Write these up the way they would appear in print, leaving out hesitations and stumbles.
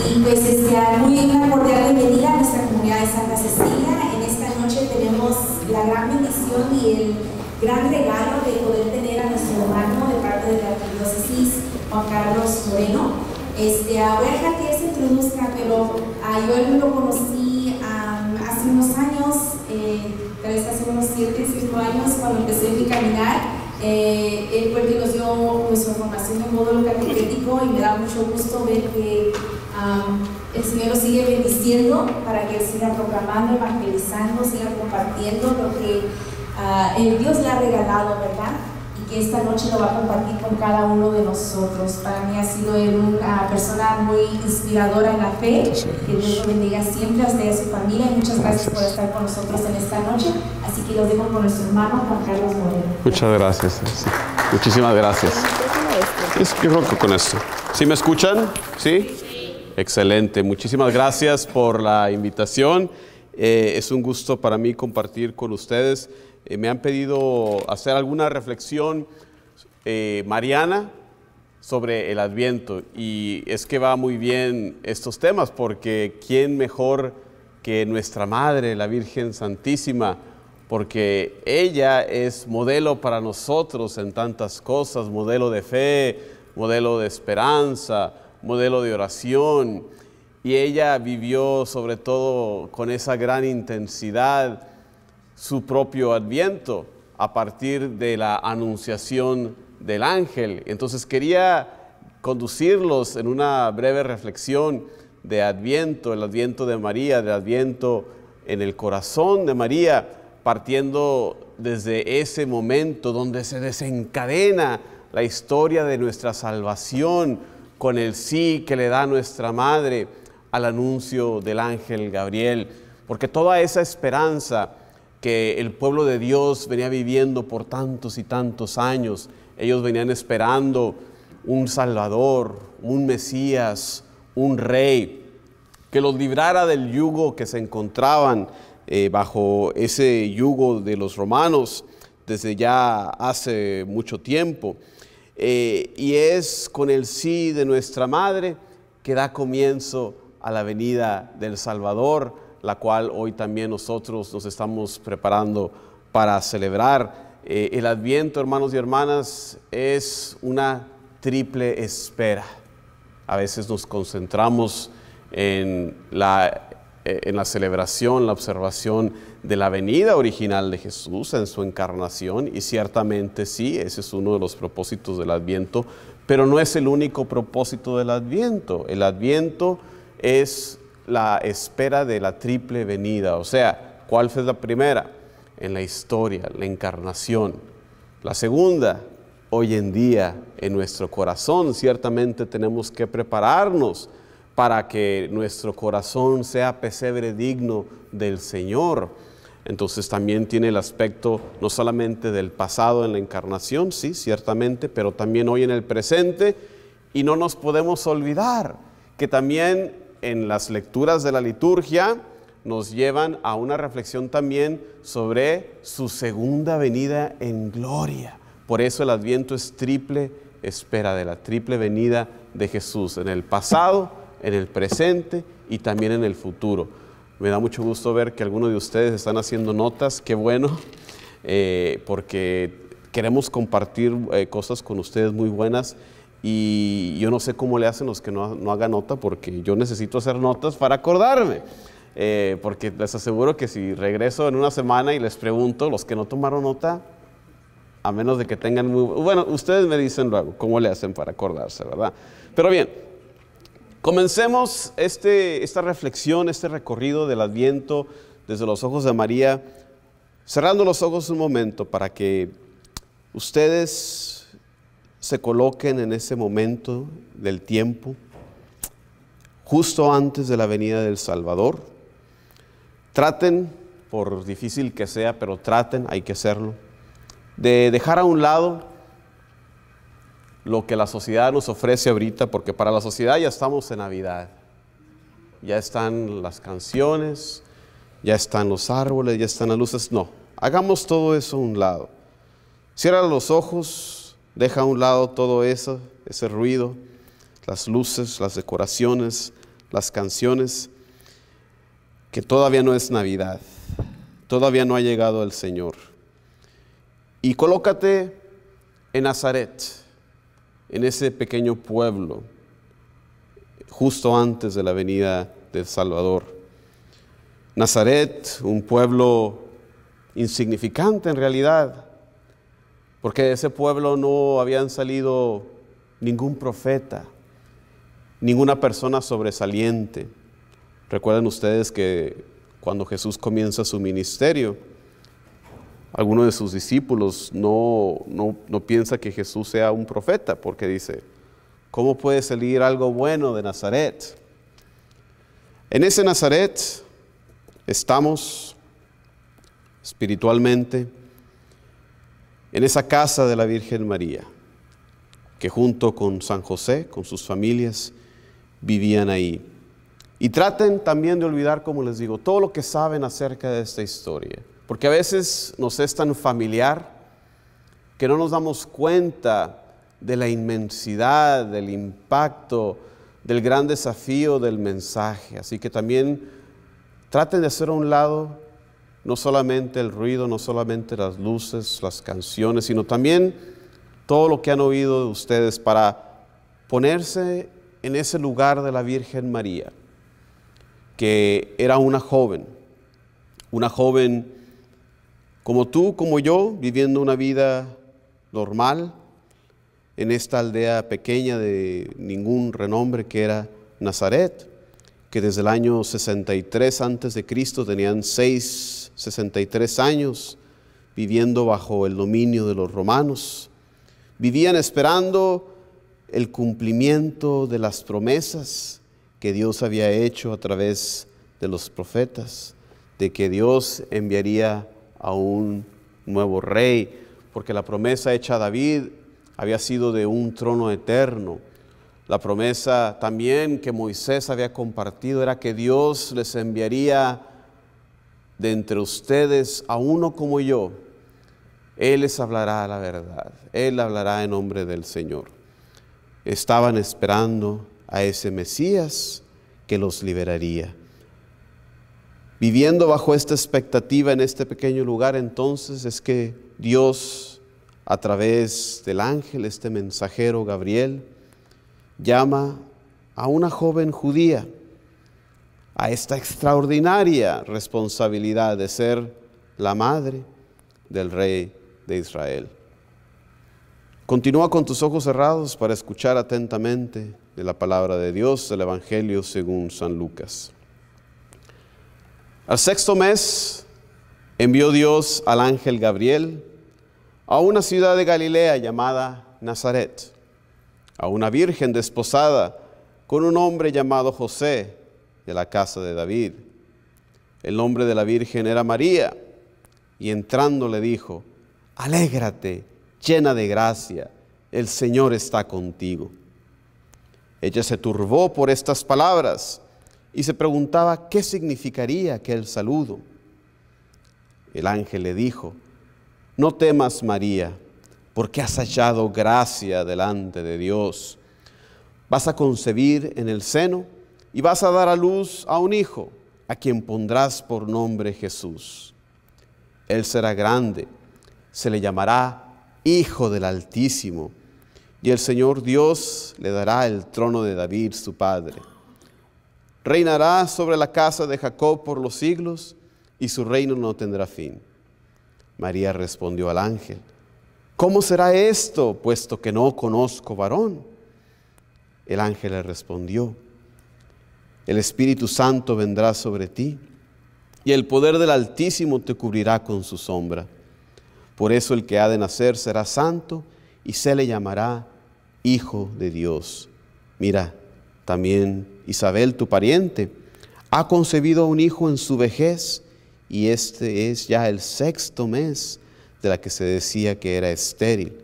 Y pues muy una cordial bienvenida a nuestra comunidad de Santa Cecilia. En esta noche tenemos la gran bendición y el gran regalo de poder tener a nuestro hermano de parte de la arquidiócesis, Juan Carlos Moreno. Voy a dejar que él se introduzca, pero yo lo conocí hace unos años, tal vez hace unos 7, 5 años, cuando empecé mi caminar. Él fue el que nos dio nuestra formación de módulo catequético y me da mucho gusto ver que el Señor lo sigue bendiciendo para que él siga proclamando, evangelizando, siga compartiendo lo que Dios le ha regalado, ¿verdad? Y que esta noche lo va a compartir con cada uno de nosotros. Para mí ha sido él una persona muy inspiradora en la fe. Que Dios lo bendiga siempre a usted y a su familia. Y muchas gracias por estar con nosotros en esta noche. Así que los dejo con nuestro hermano Juan Carlos Moreno. Muchas gracias. Sí. Muchísimas gracias. Yo creo que con esto. ¿Sí me escuchan? ¿Sí? Excelente. Muchísimas gracias por la invitación. Es un gusto para mí compartir con ustedes. Me han pedido hacer alguna reflexión mariana sobre el Adviento, y es que va muy bien estos temas porque ¿quién mejor que nuestra Madre, la Virgen Santísima? Porque ella es modelo para nosotros en tantas cosas, modelo de fe, modelo de esperanza, modelo de oración, y ella vivió sobre todo con esa gran intensidad su propio Adviento a partir de la anunciación del ángel. Entonces quería conducirlos en una breve reflexión de Adviento, el Adviento de María, del Adviento en el corazón de María, partiendo desde ese momento donde se desencadena la historia de nuestra salvación con el sí que le da nuestra Madre al anuncio del ángel Gabriel, porque toda esa esperanza que el pueblo de Dios venía viviendo por tantos y tantos años, ellos venían esperando un Salvador, un Mesías, un Rey, que los librara del yugo que se encontraban bajo ese yugo de los romanos desde ya hace mucho tiempo. Y es con el sí de nuestra Madre que da comienzo a la venida del Salvador, la cual hoy también nosotros nos estamos preparando para celebrar. El Adviento, hermanos y hermanas, es una triple espera. A veces nos concentramos en la celebración, la observación de la venida original de Jesús en su encarnación, y ciertamente sí, ese es uno de los propósitos del Adviento, pero no es el único propósito del Adviento. El Adviento es la espera de la triple venida. O sea, ¿cuál fue la primera? En la historia, la encarnación. La segunda, hoy en día, en nuestro corazón. Ciertamente tenemos que prepararnos para que nuestro corazón sea pesebre digno del Señor. Entonces también tiene el aspecto no solamente del pasado en la encarnación, sí, ciertamente, pero también hoy en el presente. Y no nos podemos olvidar que también en las lecturas de la liturgia nos llevan a una reflexión también sobre su segunda venida en gloria. Por eso el Adviento es triple espera de la triple venida de Jesús, en el pasado, en el presente y también en el futuro. Me da mucho gusto ver que algunos de ustedes están haciendo notas, qué bueno, porque queremos compartir cosas con ustedes muy buenas. Y yo no sé cómo le hacen los que no hagan nota, porque yo necesito hacer notas para acordarme. Porque les aseguro que si regreso en una semana y les pregunto, los que no tomaron nota, a menos de que tengan muy... Bueno, ustedes me dicen luego cómo le hacen para acordarse, ¿verdad? Pero bien, comencemos esta reflexión, este recorrido del Adviento desde los ojos de María, cerrando los ojos un momento para que ustedes se coloquen en ese momento del tiempo, justo antes de la venida del Salvador. Traten, por difícil que sea, pero traten, hay que hacerlo, de dejar a un lado lo que la sociedad nos ofrece ahorita, porque para la sociedad ya estamos en Navidad. Ya están las canciones, ya están los árboles, ya están las luces. No, hagamos todo eso a un lado. Cierra los ojos. Deja a un lado todo eso, ese ruido, las luces, las decoraciones, las canciones, que todavía no es Navidad, todavía no ha llegado el Señor. Y colócate en Nazaret, en ese pequeño pueblo, justo antes de la venida del Salvador. Nazaret, un pueblo insignificante en realidad, porque de ese pueblo no habían salido ningún profeta, ninguna persona sobresaliente. Recuerden ustedes que cuando Jesús comienza su ministerio, alguno de sus discípulos no piensa que Jesús sea un profeta, porque dice, ¿cómo puede salir algo bueno de Nazaret? En ese Nazaret estamos espiritualmente en esa casa de la Virgen María, que junto con San José, con sus familias, vivían ahí. Y traten también de olvidar, como les digo, todo lo que saben acerca de esta historia, porque a veces nos es tan familiar que no nos damos cuenta de la inmensidad, del impacto, del gran desafío del mensaje. Así que también traten de hacer a un lado no solamente el ruido, no solamente las luces, las canciones, sino también todo lo que han oído de ustedes para ponerse en ese lugar de la Virgen María, que era una joven como tú, como yo, viviendo una vida normal en esta aldea pequeña de ningún renombre que era Nazaret, que desde el año 63 antes de Cristo tenían 63 años viviendo bajo el dominio de los romanos. Vivían esperando el cumplimiento de las promesas que Dios había hecho a través de los profetas, de que Dios enviaría a un nuevo rey, porque la promesa hecha a David había sido de un trono eterno. La promesa también que Moisés había compartido era que Dios les enviaría de entre ustedes a uno como yo. Él les hablará la verdad, Él hablará en nombre del Señor. Estaban esperando a ese Mesías que los liberaría. Viviendo bajo esta expectativa en este pequeño lugar, entonces es que Dios, a través del ángel, este mensajero Gabriel, llama a una joven judía a esta extraordinaria responsabilidad de ser la madre del rey de Israel. Continúa con tus ojos cerrados para escuchar atentamente de la palabra de Dios, del Evangelio según San Lucas. Al sexto mes envió Dios al ángel Gabriel a una ciudad de Galilea llamada Nazaret, a una virgen desposada con un hombre llamado José, de la casa de David. El nombre de la virgen era María, y entrando le dijo, alégrate, llena de gracia, el Señor está contigo. Ella se turbó por estas palabras y se preguntaba qué significaría aquel saludo. El ángel le dijo, no temas, María, porque has hallado gracia delante de Dios. Vas a concebir en el seno y vas a dar a luz a un hijo, a quien pondrás por nombre Jesús. Él será grande, se le llamará Hijo del Altísimo, y el Señor Dios le dará el trono de David, su padre. Reinará sobre la casa de Jacob por los siglos, y su reino no tendrá fin. María respondió al ángel, ¿cómo será esto, puesto que no conozco varón? El ángel le respondió, el Espíritu Santo vendrá sobre ti, y el poder del Altísimo te cubrirá con su sombra. Por eso el que ha de nacer será santo, y se le llamará Hijo de Dios. Mira, también Isabel, tu pariente, ha concebido un hijo en su vejez, y este es ya el sexto mes de la que se decía que era estéril,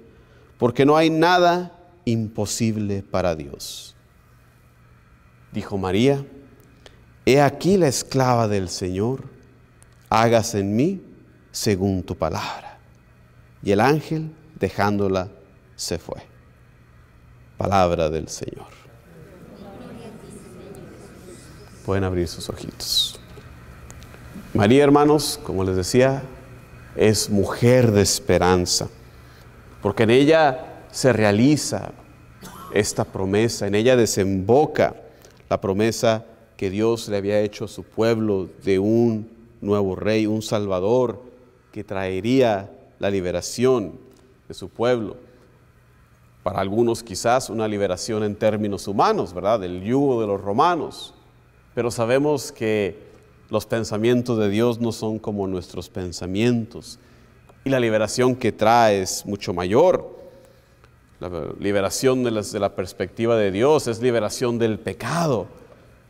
porque no hay nada imposible para Dios. Dijo María, he aquí la esclava del Señor, hágase en mí según tu palabra. Y el ángel, dejándola, se fue. Palabra del Señor. Pueden abrir sus ojitos. María, hermanos, como les decía, es mujer de esperanza, porque en ella se realiza esta promesa, en ella desemboca la promesa que Dios le había hecho a su pueblo de un nuevo rey, un salvador que traería la liberación de su pueblo. Para algunos quizás una liberación en términos humanos, ¿verdad? Del yugo de los romanos. Pero sabemos que los pensamientos de Dios no son como nuestros pensamientos. Y la liberación que trae es mucho mayor. La liberación de la perspectiva de Dios es liberación del pecado,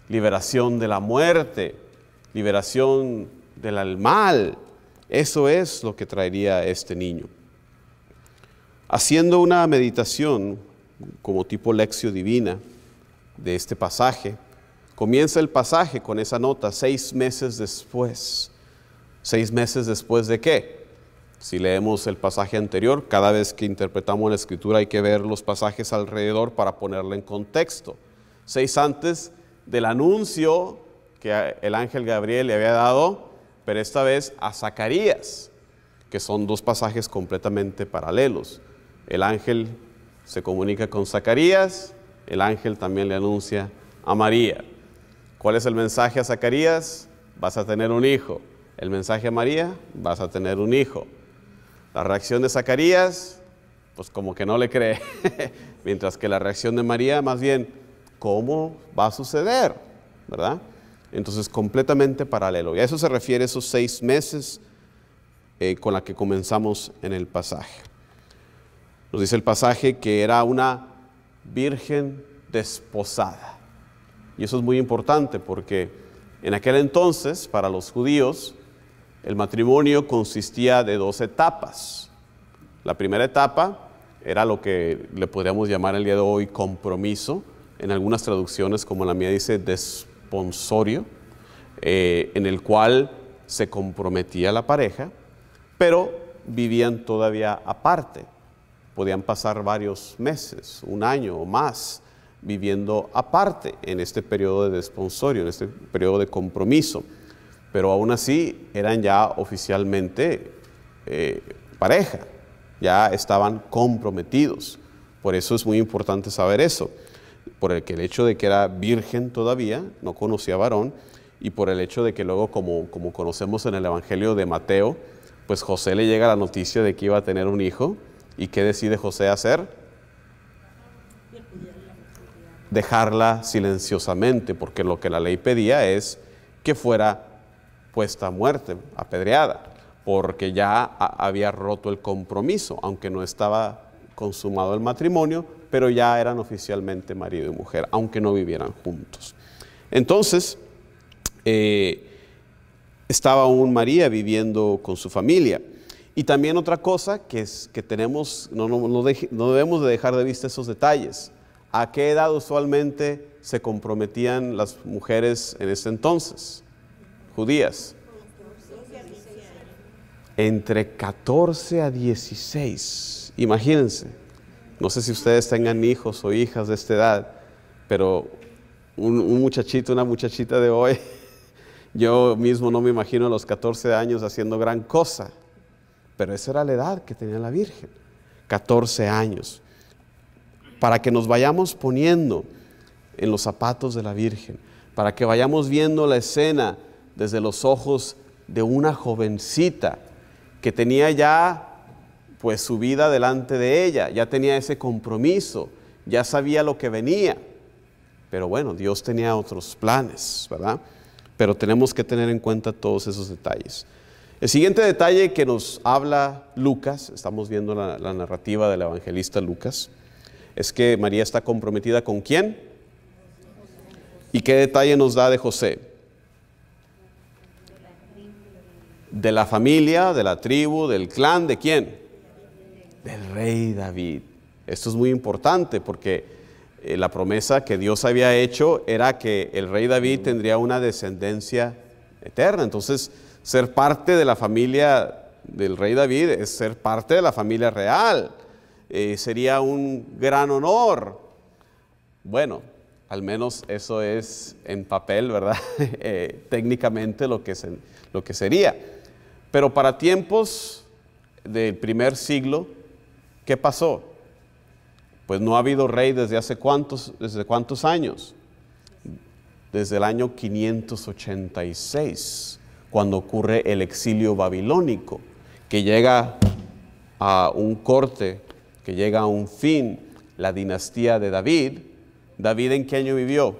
liberación de la muerte, liberación del mal. Eso es lo que traería este niño. Haciendo una meditación como tipo lección divina de este pasaje, comienza el pasaje con esa nota, 6 meses después. ¿6 meses después de qué? Si leemos el pasaje anterior, cada vez que interpretamos la Escritura hay que ver los pasajes alrededor para ponerla en contexto. 6 antes del anuncio que el ángel Gabriel le había dado, pero esta vez a Zacarías, que son 2 pasajes completamente paralelos. El ángel se comunica con Zacarías, el ángel también le anuncia a María. ¿Cuál es el mensaje a Zacarías? Vas a tener un hijo. El mensaje a María, vas a tener un hijo. La reacción de Zacarías, pues como que no le cree. Mientras que la reacción de María, más bien, ¿cómo va a suceder? ¿Verdad? Entonces, completamente paralelo. Y a eso se refiere esos 6 meses con la que comenzamos en el pasaje. Nos dice el pasaje que era una virgen desposada. Y eso es muy importante porque en aquel entonces, para los judíos, el matrimonio consistía de 2 etapas. La primera etapa era lo que le podríamos llamar el día de hoy compromiso. En algunas traducciones, como la mía dice, desponsorio, en el cual se comprometía la pareja, pero vivían todavía aparte. Podían pasar varios meses, 1 año o más, viviendo aparte en este periodo de desponsorio, en este periodo de compromiso. Pero aún así eran ya oficialmente pareja, ya estaban comprometidos. Por eso es muy importante saber eso, por el hecho de que era virgen todavía, no conocía varón, y por el hecho de que luego, como conocemos en el Evangelio de Mateo, pues José le llega la noticia de que iba a tener un hijo. ¿Y qué decide José hacer? Dejarla silenciosamente, porque lo que la ley pedía es que fuera puesta a muerte, apedreada, porque ya había roto el compromiso, aunque no estaba consumado el matrimonio, pero ya eran oficialmente marido y mujer, aunque no vivieran juntos. Entonces, estaba aún María viviendo con su familia. Y también otra cosa que tenemos, no debemos de dejar de vista esos detalles. ¿A qué edad usualmente se comprometían las mujeres en ese entonces? Judías. Entre 14 a 16. Imagínense. No sé si ustedes tengan hijos o hijas de esta edad, pero un muchachito, una muchachita de hoy, yo mismo no me imagino a los 14 años haciendo gran cosa. Pero esa era la edad que tenía la Virgen, 14 años. Para que nos vayamos poniendo en los zapatos de la Virgen, para que vayamos viendo la escena desde los ojos de una jovencita que tenía ya pues su vida delante de ella, ya tenía ese compromiso, ya sabía lo que venía. Pero bueno, Dios tenía otros planes, ¿verdad? Pero tenemos que tener en cuenta todos esos detalles. El siguiente detalle que nos habla Lucas, estamos viendo la narrativa del evangelista Lucas, es que María está comprometida ¿con quién? ¿Y qué detalle nos da de José? De la familia, de la tribu, del clan, ¿de quién? Del rey David. Esto es muy importante porque la promesa que Dios había hecho era que el rey David tendría una descendencia eterna. Entonces, ser parte de la familia del rey David es ser parte de la familia real. Sería un gran honor. Bueno, Al menos eso es en papel, ¿verdad? Técnicamente lo que sería. Pero para tiempos del primer siglo, ¿qué pasó? Pues no ha habido rey ¿desde cuántos años? Desde el año 586, cuando ocurre el exilio babilónico, que llega a un corte, que llega a un fin, la dinastía de David. ¿David en qué año vivió?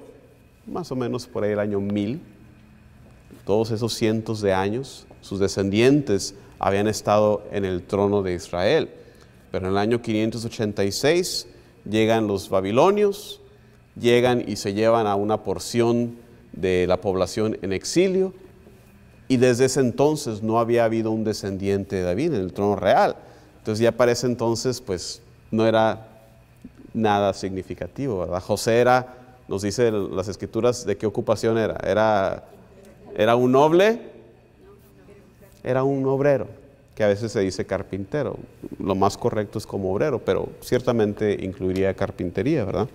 Más o menos por ahí el año 1000. Todos esos cientos de años, sus descendientes habían estado en el trono de Israel. Pero en el año 586 llegan los babilonios, llegan y se llevan a una porción de la población en exilio, y desde ese entonces no había habido un descendiente de David en el trono real. Entonces ya para ese entonces pues no era nada significativo, ¿verdad? José era, nos dice las escrituras, ¿de qué ocupación era? ¿Era un noble? Era un obrero, que a veces se dice carpintero. Lo más correcto es como obrero, pero ciertamente incluiría carpintería, ¿verdad?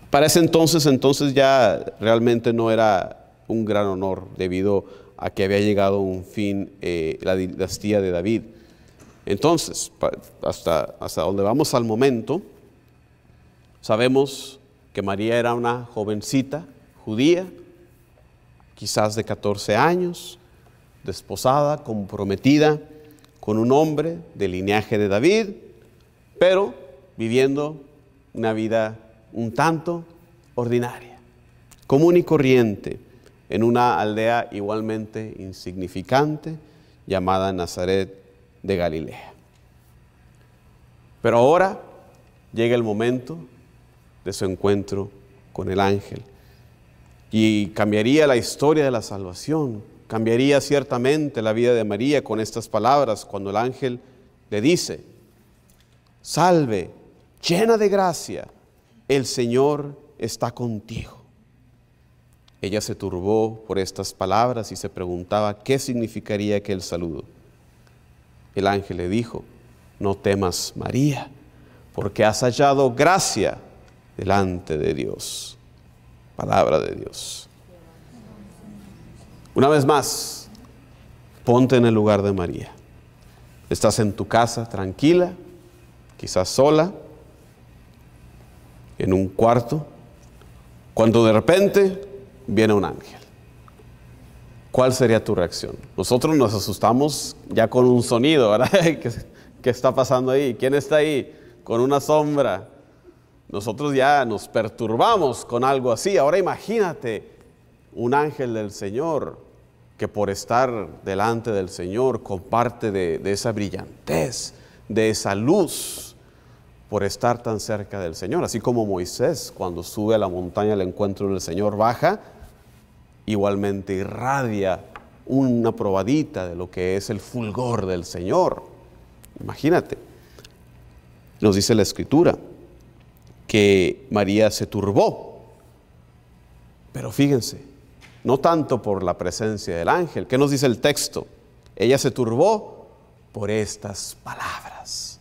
Para ese entonces ya realmente no era un gran honor, debido a que había llegado a un fin la dinastía de David. Entonces, hasta donde vamos al momento, sabemos que María era una jovencita judía, quizás de 14 años, desposada, comprometida con un hombre del linaje de David, pero viviendo una vida un tanto ordinaria, común y corriente, en una aldea igualmente insignificante llamada Nazaret de Galilea. Pero ahora llega el momento de su encuentro con el ángel, y cambiaría la historia de la salvación, cambiaría ciertamente la vida de María con estas palabras, cuando el ángel le dice: salve, llena de gracia, el Señor está contigo. Ella se turbó por estas palabras y se preguntaba qué significaría aquel saludo. El ángel le dijo: no temas, María, porque has hallado gracia delante de Dios. Palabra de Dios. Una vez más, ponte en el lugar de María. Estás en tu casa tranquila, quizás sola, en un cuarto, cuando de repente viene un ángel. ¿Cuál sería tu reacción? Nosotros nos asustamos ya con un sonido, ¿verdad? ¿Qué está pasando ahí? ¿Quién está ahí? Con una sombra. Nosotros ya nos perturbamos con algo así. Ahora imagínate un ángel del Señor que por estar delante del Señor comparte de esa brillantez, de esa luz, por estar tan cerca del Señor. Así como Moisés, cuando sube a la montaña al encuentro del Señor, baja, igualmente irradia una probadita de lo que es el fulgor del Señor. Imagínate. Nos dice la Escritura que María se turbó, pero fíjense, no tanto por la presencia del ángel. ¿Qué nos dice el texto? Ella se turbó por estas palabras.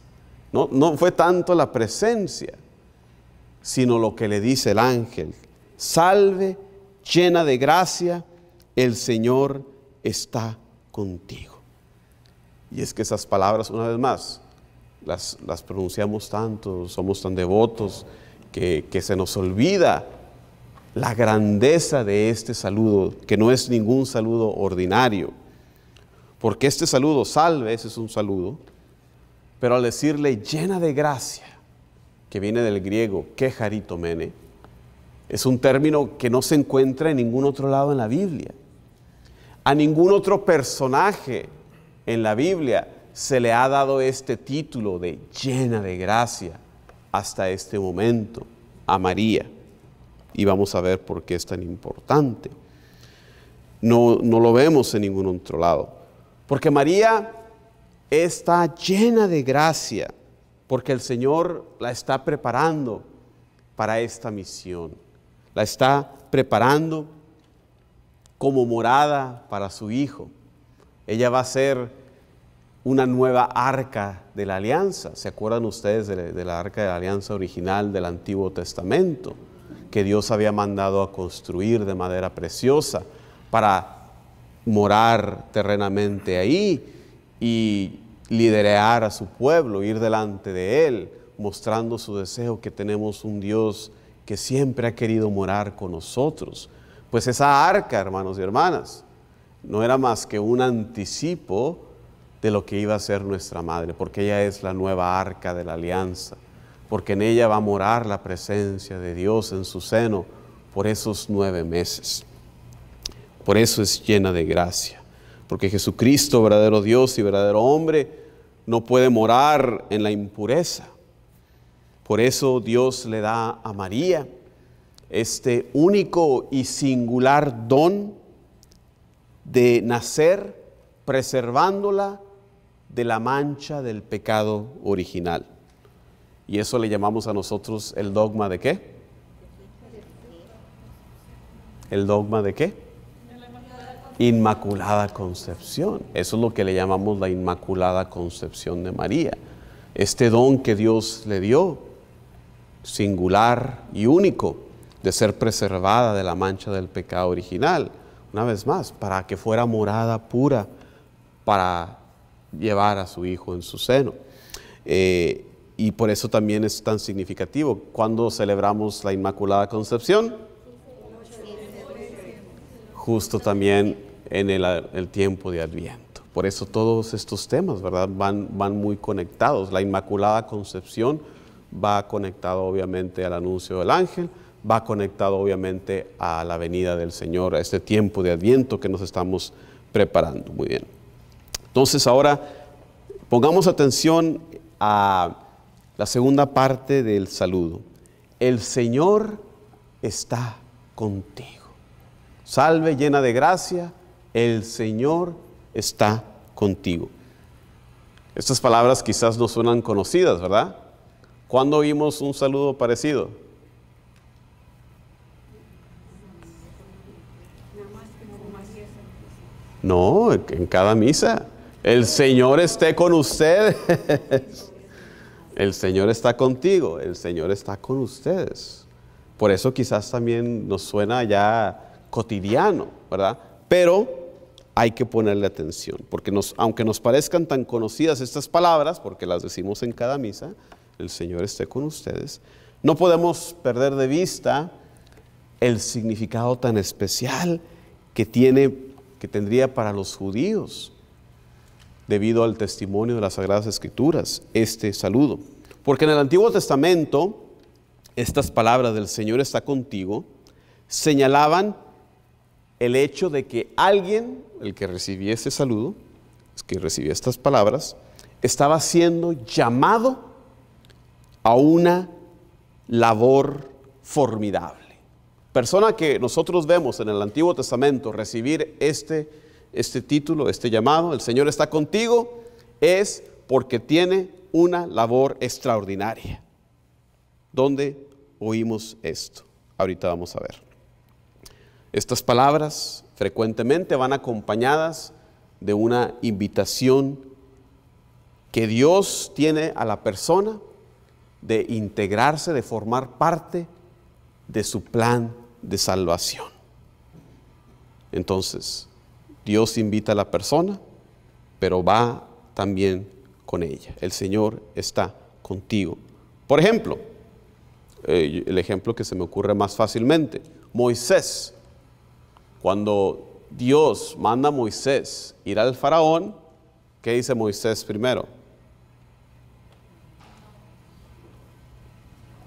No fue tanto la presencia, sino lo que le dice el ángel: salve, llena de gracia, el Señor está contigo. Y es que esas palabras, una vez más, las pronunciamos tanto, somos tan devotos, que se nos olvida la grandeza de este saludo, que no es ningún saludo ordinario. Porque este saludo, salve, ese es un saludo, pero al decirle llena de gracia, que viene del griego kecharitomene, es un término que no se encuentra en ningún otro lado en la Biblia. A ningún otro personaje en la Biblia se le ha dado este título de llena de gracia hasta este momento a María. Y vamos a ver por qué es tan importante. No lo vemos en ningún otro lado. Porque María está llena de gracia, porque el Señor la está preparando para esta misión. La está preparando como morada para su Hijo. Ella va a ser una nueva arca de la alianza. ¿Se acuerdan ustedes de la arca de la alianza original del Antiguo Testamento? que Dios había mandado a construir de madera preciosa para morar terrenamente ahí y liderar a su pueblo, ir delante de Él, mostrando su deseo que tenemos un Dios que siempre ha querido morar con nosotros. Pues esa arca, hermanos y hermanas, no era más que un anticipo de lo que iba a ser nuestra madre, porque ella es la nueva arca de la alianza, porque en ella va a morar la presencia de Dios en su seno por esos 9 meses. Por eso es llena de gracia, porque Jesucristo, verdadero Dios y verdadero hombre, no puede morar en la impureza. Por eso Dios le da a María este único y singular don de nacer preservándola de la mancha del pecado original. Y eso le llamamos a nosotros el dogma ¿de qué? ¿El dogma de qué? Inmaculada Concepción. Eso es lo que le llamamos la Inmaculada Concepción de María. Este don que Dios le dio, singular y único, de ser preservada de la mancha del pecado original. Una vez más, para que fuera morada pura para llevar a su Hijo en su seno. Y por eso también es tan significativo. ¿Cuándo celebramos la Inmaculada Concepción? Justo también en el tiempo de Adviento. Por eso todos estos temas, ¿verdad?, van muy conectados. La Inmaculada Concepción va conectado obviamente al anuncio del ángel, va conectado obviamente a la venida del Señor, a este tiempo de Adviento que nos estamos preparando. Muy bien. Entonces ahora pongamos atención a la segunda parte del saludo. El Señor está contigo. Salve llena de gracia, el Señor está contigo. Estas palabras quizás no suenan conocidas, ¿verdad? ¿Cuándo oímos un saludo parecido? No, en cada misa. El Señor esté con ustedes. El Señor está contigo, el Señor está con ustedes. Por eso quizás también nos suena ya cotidiano, ¿verdad? Pero hay que ponerle atención, porque aunque nos parezcan tan conocidas estas palabras, porque las decimos en cada misa, el Señor esté con ustedes, no podemos perder de vista el significado tan especial que tendría para los judíos, debido al testimonio de las Sagradas Escrituras, este saludo. Porque en el Antiguo Testamento, estas palabras del Señor está contigo, señalaban el hecho de que alguien, el que recibía ese saludo, que recibía estas palabras, estaba siendo llamado a una labor formidable. Persona que nosotros vemos en el Antiguo Testamento recibir este título, este llamado, el Señor está contigo, es porque tiene una labor extraordinaria. ¿Dónde oímos esto? Ahorita vamos a ver. Estas palabras frecuentemente van acompañadas de una invitación que Dios tiene a la persona de integrarse, de formar parte de su plan de salvación. Entonces, Dios invita a la persona, pero va también con ella. El Señor está contigo. Por ejemplo, el ejemplo que se me ocurre más fácilmente, Moisés. Cuando Dios manda a Moisés ir al faraón, ¿qué dice Moisés primero?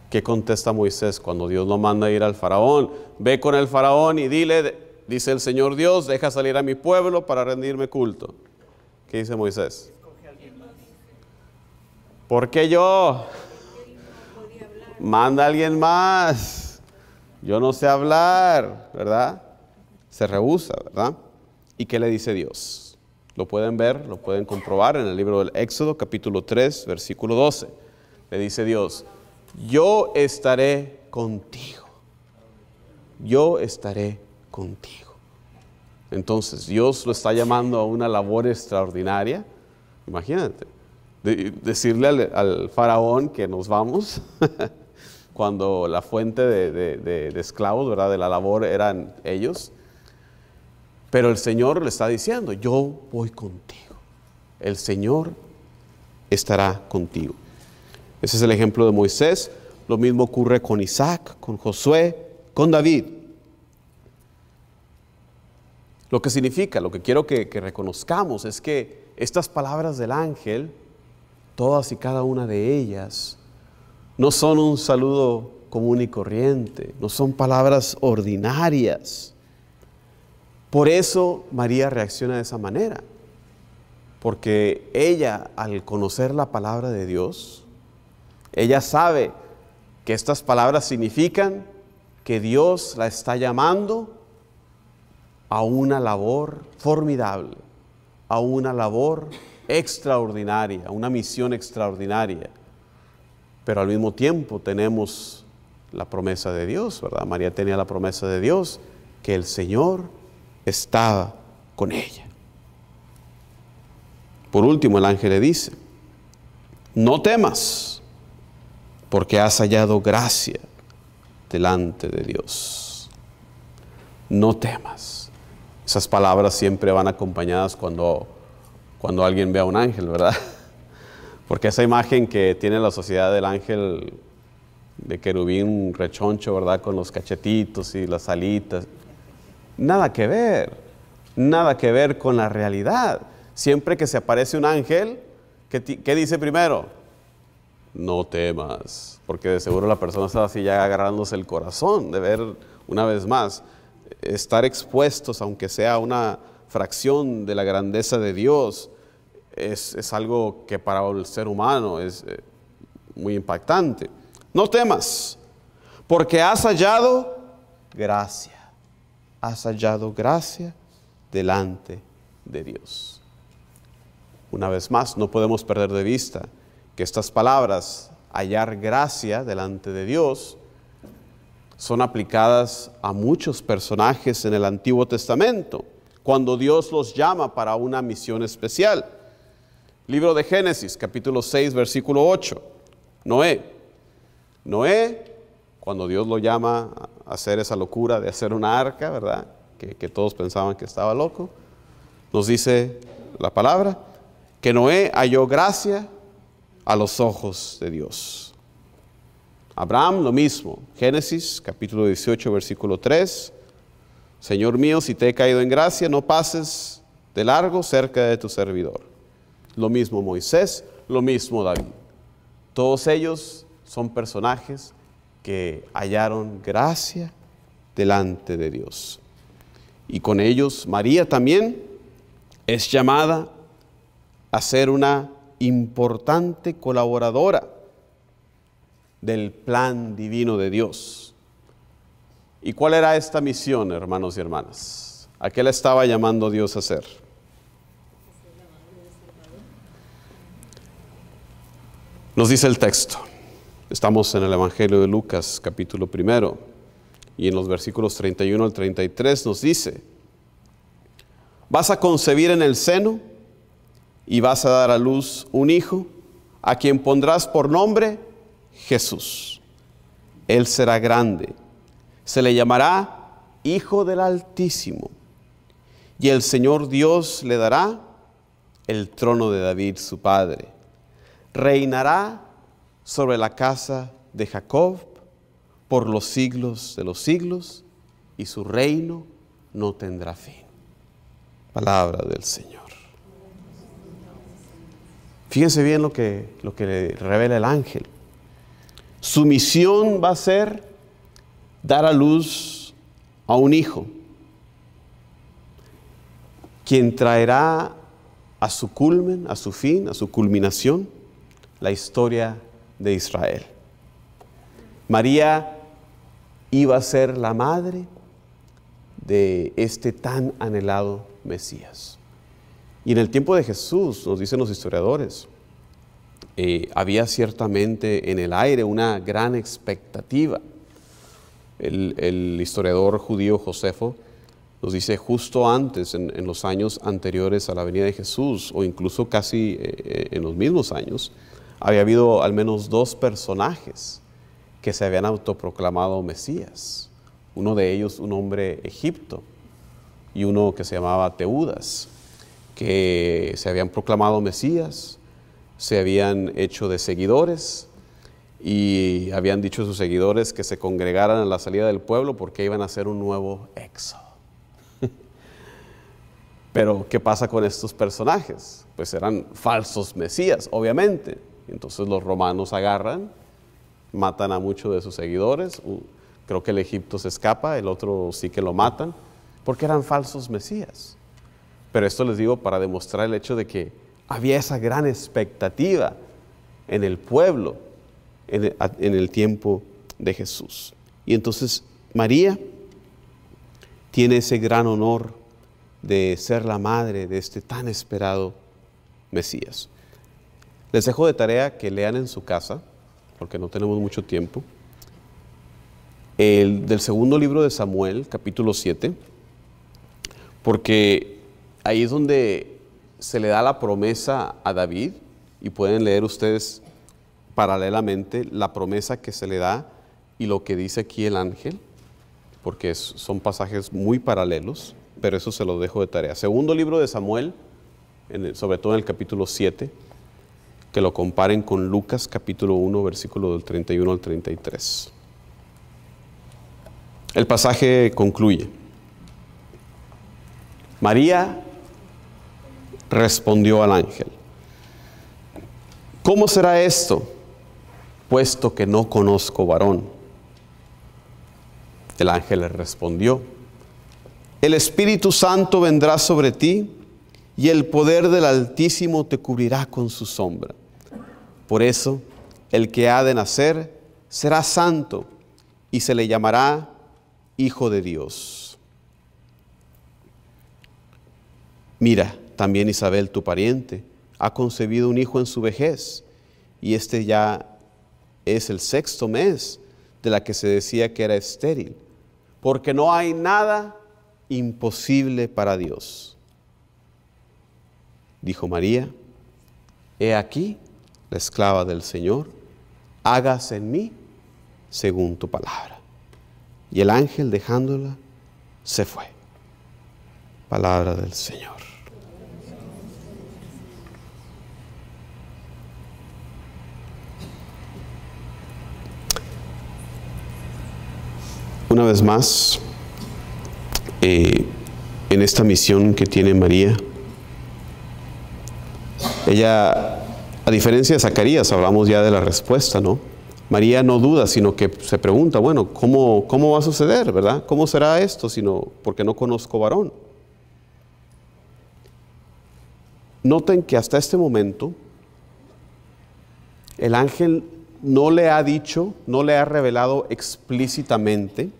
¿Qué contesta Moisés cuando Dios lo manda a ir al faraón? Ve con el faraón y dile, dice el Señor Dios, deja salir a mi pueblo para rendirme culto. ¿Qué dice Moisés? ¿Por qué yo? Manda a alguien más. Yo no sé hablar, ¿verdad? Se rehúsa, ¿verdad? ¿Y qué le dice Dios? Lo pueden ver, lo pueden comprobar en el libro del Éxodo, capítulo 3, versículo 12. Le dice Dios, yo estaré contigo. Yo estaré contigo. Entonces, Dios lo está llamando a una labor extraordinaria. Imagínate, decirle al faraón que nos vamos, cuando la fuente de esclavos, ¿verdad?, de la labor eran ellos. Pero el Señor le está diciendo, yo voy contigo. El Señor estará contigo. Ese es el ejemplo de Moisés. Lo mismo ocurre con Isaac, con Josué, con David. Lo que significa, lo que quiero que reconozcamos es que estas palabras del ángel, todas y cada una de ellas, no son un saludo común y corriente, no son palabras ordinarias. Por eso María reacciona de esa manera, porque ella, al conocer la palabra de Dios, ella sabe que estas palabras significan que Dios la está llamando a una labor formidable, a una labor extraordinaria, a una misión extraordinaria. Pero al mismo tiempo tenemos la promesa de Dios, ¿verdad? María tenía la promesa de Dios, que el Señor estaba con ella. Por último, el ángel le dice, no temas, porque has hallado gracia delante de Dios. No temas. Esas palabras siempre van acompañadas cuando alguien ve a un ángel, ¿verdad? Porque esa imagen que tiene la sociedad del ángel de querubín rechoncho, ¿verdad?, con los cachetitos y las alitas, nada que ver con la realidad. Siempre que se aparece un ángel, ¿qué dice primero? No temas, porque de seguro la persona está así ya agarrándose el corazón de ver una vez más, estar expuestos, aunque sea una fracción de la grandeza de Dios, es algo que para el ser humano es muy impactante. No temas, porque has hallado gracia. Has hallado gracia delante de Dios. Una vez más, no podemos perder de vista que estas palabras, hallar gracia delante de Dios, son aplicadas a muchos personajes en el Antiguo Testamento, cuando Dios los llama para una misión especial. Libro de Génesis, capítulo 6, versículo 8. Noé, cuando Dios lo llama a hacer esa locura de hacer una arca, ¿verdad?, que todos pensaban que estaba loco, nos dice la palabra, que Noé halló gracia a los ojos de Dios. Abraham, lo mismo. Génesis, capítulo 18, versículo 3. Señor mío, si te he caído en gracia, no pases de largo cerca de tu servidor. Lo mismo Moisés, lo mismo David. Todos ellos son personajes que hallaron gracia delante de Dios. Y con ellos María también es llamada a ser una importante colaboradora del plan divino de Dios. ¿Y cuál era esta misión, hermanos y hermanas? ¿A qué le estaba llamando Dios a hacer? Nos dice el texto. Estamos en el Evangelio de Lucas, capítulo 1, y en los versículos 31 al 33 nos dice: vas a concebir en el seno y vas a dar a luz un hijo, a quien pondrás por nombre Jesús. Él será grande, se le llamará Hijo del Altísimo, y el Señor Dios le dará el trono de David su padre. Reinará sobre la casa de Jacob por los siglos de los siglos, y su reino no tendrá fin. Palabra del Señor. Fíjense bien lo que le revela el ángel. Su misión va a ser dar a luz a un hijo, quien traerá a su culmen, a su fin, a su culminación, la historia de Israel. María iba a ser la madre de este tan anhelado Mesías. Y en el tiempo de Jesús, nos dicen los historiadores, había ciertamente en el aire una gran expectativa. El historiador judío Josefo nos dice justo antes, en los años anteriores a la venida de Jesús, o incluso casi en los mismos años, había habido al menos 2 personajes que se habían autoproclamado Mesías. Uno de ellos, un hombre egipto, y uno que se llamaba Teudas, que se habían proclamado Mesías, se habían hecho de seguidores y habían dicho a sus seguidores que se congregaran a la salida del pueblo porque iban a hacer un nuevo éxodo. Pero, ¿qué pasa con estos personajes? Pues eran falsos mesías, obviamente. Entonces los romanos agarran, matan a muchos de sus seguidores. Creo que el egipto se escapa, el otro sí que lo matan, porque eran falsos mesías. Pero esto les digo para demostrar el hecho de que había esa gran expectativa en el pueblo, en el tiempo de Jesús. Y entonces María tiene ese gran honor de ser la madre de este tan esperado Mesías. Les dejo de tarea que lean en su casa, porque no tenemos mucho tiempo, del segundo libro de Samuel, capítulo 7, porque ahí es donde se le da la promesa a David, y pueden leer ustedes paralelamente la promesa que se le da y lo que dice aquí el ángel, porque son pasajes muy paralelos, pero eso se lo dejo de tarea. Segundo libro de Samuel, sobre todo en el capítulo 7, que lo comparen con Lucas capítulo 1, versículo del 31 al 33. El pasaje concluye: María respondió al ángel: ¿cómo será esto, puesto que no conozco varón? El ángel le respondió: el Espíritu Santo vendrá sobre ti, y el poder del Altísimo te cubrirá con su sombra. Por eso, el que ha de nacer será santo, y se le llamará Hijo de Dios. Mira, también Isabel, tu pariente, ha concebido un hijo en su vejez, y este ya es el 6º mes de la que se decía que era estéril, porque no hay nada imposible para Dios. Dijo María: he aquí la esclava del Señor, hágase en mí según tu palabra. Y el ángel, dejándola, se fue. Palabra del Señor. Una vez más, en esta misión que tiene María, ella, a diferencia de Zacarías, hablamos ya de la respuesta, ¿no? María no duda, sino que se pregunta, bueno, ¿cómo va a suceder, verdad? ¿Cómo será esto, porque no conozco varón? Noten que hasta este momento, el ángel no le ha dicho, no le ha revelado explícitamente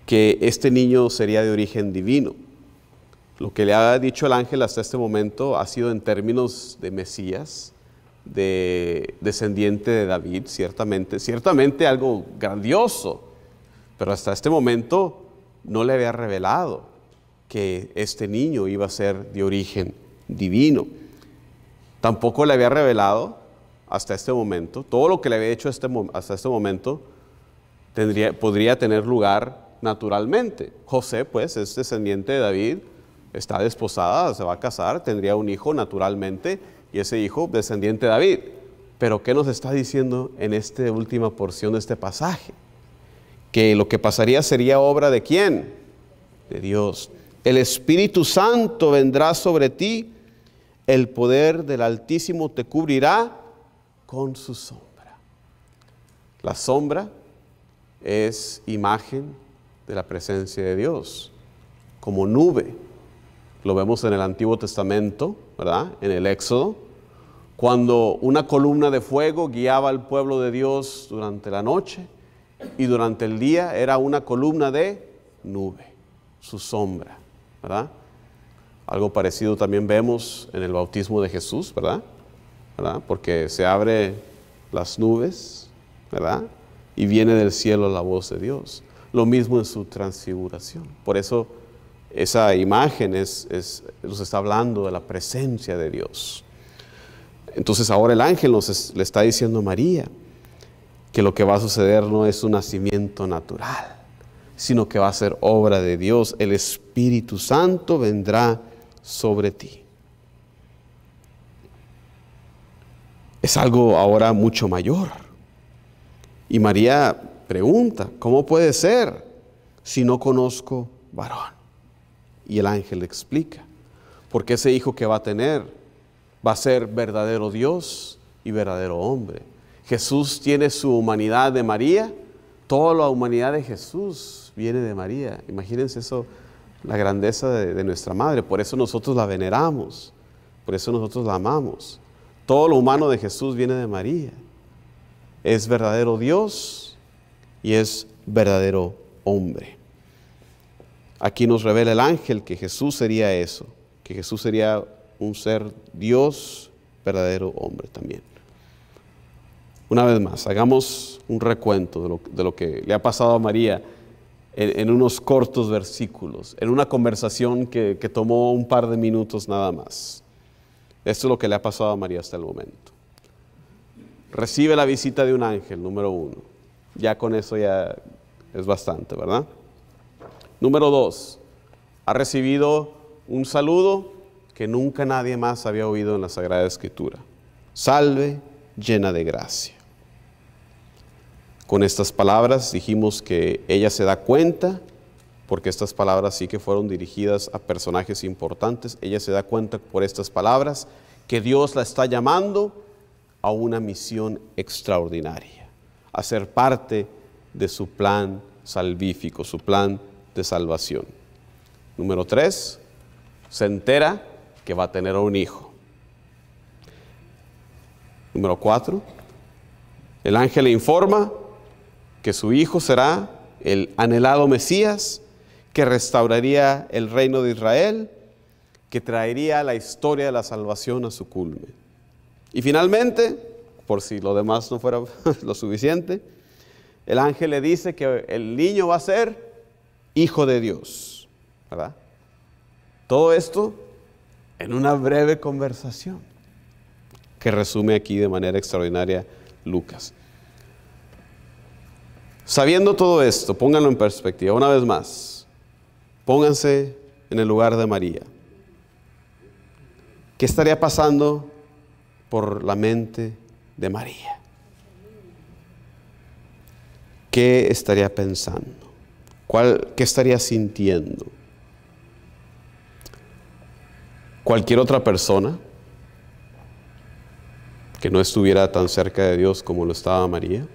que este niño sería de origen divino. Lo que le ha dicho el ángel hasta este momento ha sido en términos de Mesías, de descendiente de David, ciertamente algo grandioso, pero hasta este momento no le había revelado que este niño iba a ser de origen divino. Tampoco le había revelado hasta este momento, todo lo que le había hecho hasta este momento podría tener lugar naturalmente. José, pues, es descendiente de David, está desposada, se va a casar, tendría un hijo naturalmente, y ese hijo descendiente de David. Pero ¿qué nos está diciendo en esta última porción de este pasaje? Que lo que pasaría sería obra ¿de quién? De Dios. El Espíritu Santo vendrá sobre ti, el poder del Altísimo te cubrirá con su sombra. La sombra es imagen de la presencia de Dios, como nube. Lo vemos en el Antiguo Testamento, ¿verdad? En el Éxodo, cuando una columna de fuego guiaba al pueblo de Dios durante la noche, y durante el día era una columna de nube, su sombra, ¿verdad? Algo parecido también vemos en el bautismo de Jesús, ¿verdad? Porque se abre las nubes, ¿verdad? Y viene del cielo la voz de Dios. Lo mismo en su transfiguración. Por eso esa imagen nos está hablando de la presencia de Dios. Entonces ahora el ángel le está diciendo a María que lo que va a suceder no es un nacimiento natural, sino que va a ser obra de Dios. El Espíritu Santo vendrá sobre ti. Es algo ahora mucho mayor. Y María pregunta, ¿cómo puede ser si no conozco varón? Y el ángel le explica, porque ese hijo que va a tener va a ser verdadero Dios y verdadero hombre. Jesús tiene su humanidad de María, toda la humanidad de Jesús viene de María. Imagínense eso, la grandeza de nuestra madre. Por eso nosotros la veneramos, por eso nosotros la amamos. Todo lo humano de Jesús viene de María. Es verdadero Dios y es verdadero hombre. Aquí nos revela el ángel que Jesús sería eso, que Jesús sería un ser Dios, verdadero hombre también. Una vez más, hagamos un recuento de lo que le ha pasado a María en unos cortos versículos, en una conversación que tomó un par de minutos nada más. Esto es lo que le ha pasado a María hasta el momento. Recibe la visita de un ángel, número 1. Ya con eso ya es bastante, ¿verdad? Número 2, ha recibido un saludo que nunca nadie más había oído en la Sagrada Escritura. Salve, llena de gracia. Con estas palabras dijimos que ella se da cuenta, porque estas palabras sí que fueron dirigidas a personajes importantes, ella se da cuenta por estas palabras que Dios la está llamando a una misión extraordinaria, a ser parte de su plan salvífico, su plan de salvación. Número 3, se entera que va a tener un hijo. Número 4, el ángel le informa que su hijo será el anhelado Mesías, que restauraría el reino de Israel, que traería la historia de la salvación a su culmen. Y finalmente, por si lo demás no fuera lo suficiente, el ángel le dice que el niño va a ser hijo de Dios, ¿verdad? Todo esto en una breve conversación que resume aquí de manera extraordinaria Lucas. Sabiendo todo esto, pónganlo en perspectiva una vez más. Pónganse en el lugar de María. ¿Qué estaría pasando por la mente de María? ¿Qué estaría pensando? ¿Qué estaría sintiendo? Cualquier otra persona que no estuviera tan cerca de Dios como lo estaba María,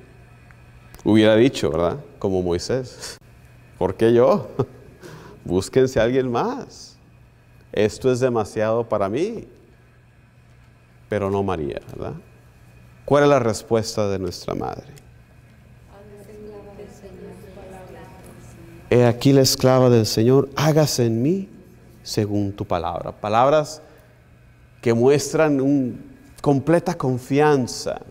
hubiera dicho, ¿verdad? Como Moisés, ¿por qué yo? Búsquense a alguien más. Esto es demasiado para mí. Pero no María, ¿verdad? ¿Cuál es la respuesta de nuestra madre? He aquí la esclava del Señor, hágase en mí según tu palabra. Palabras que muestran completa confianza,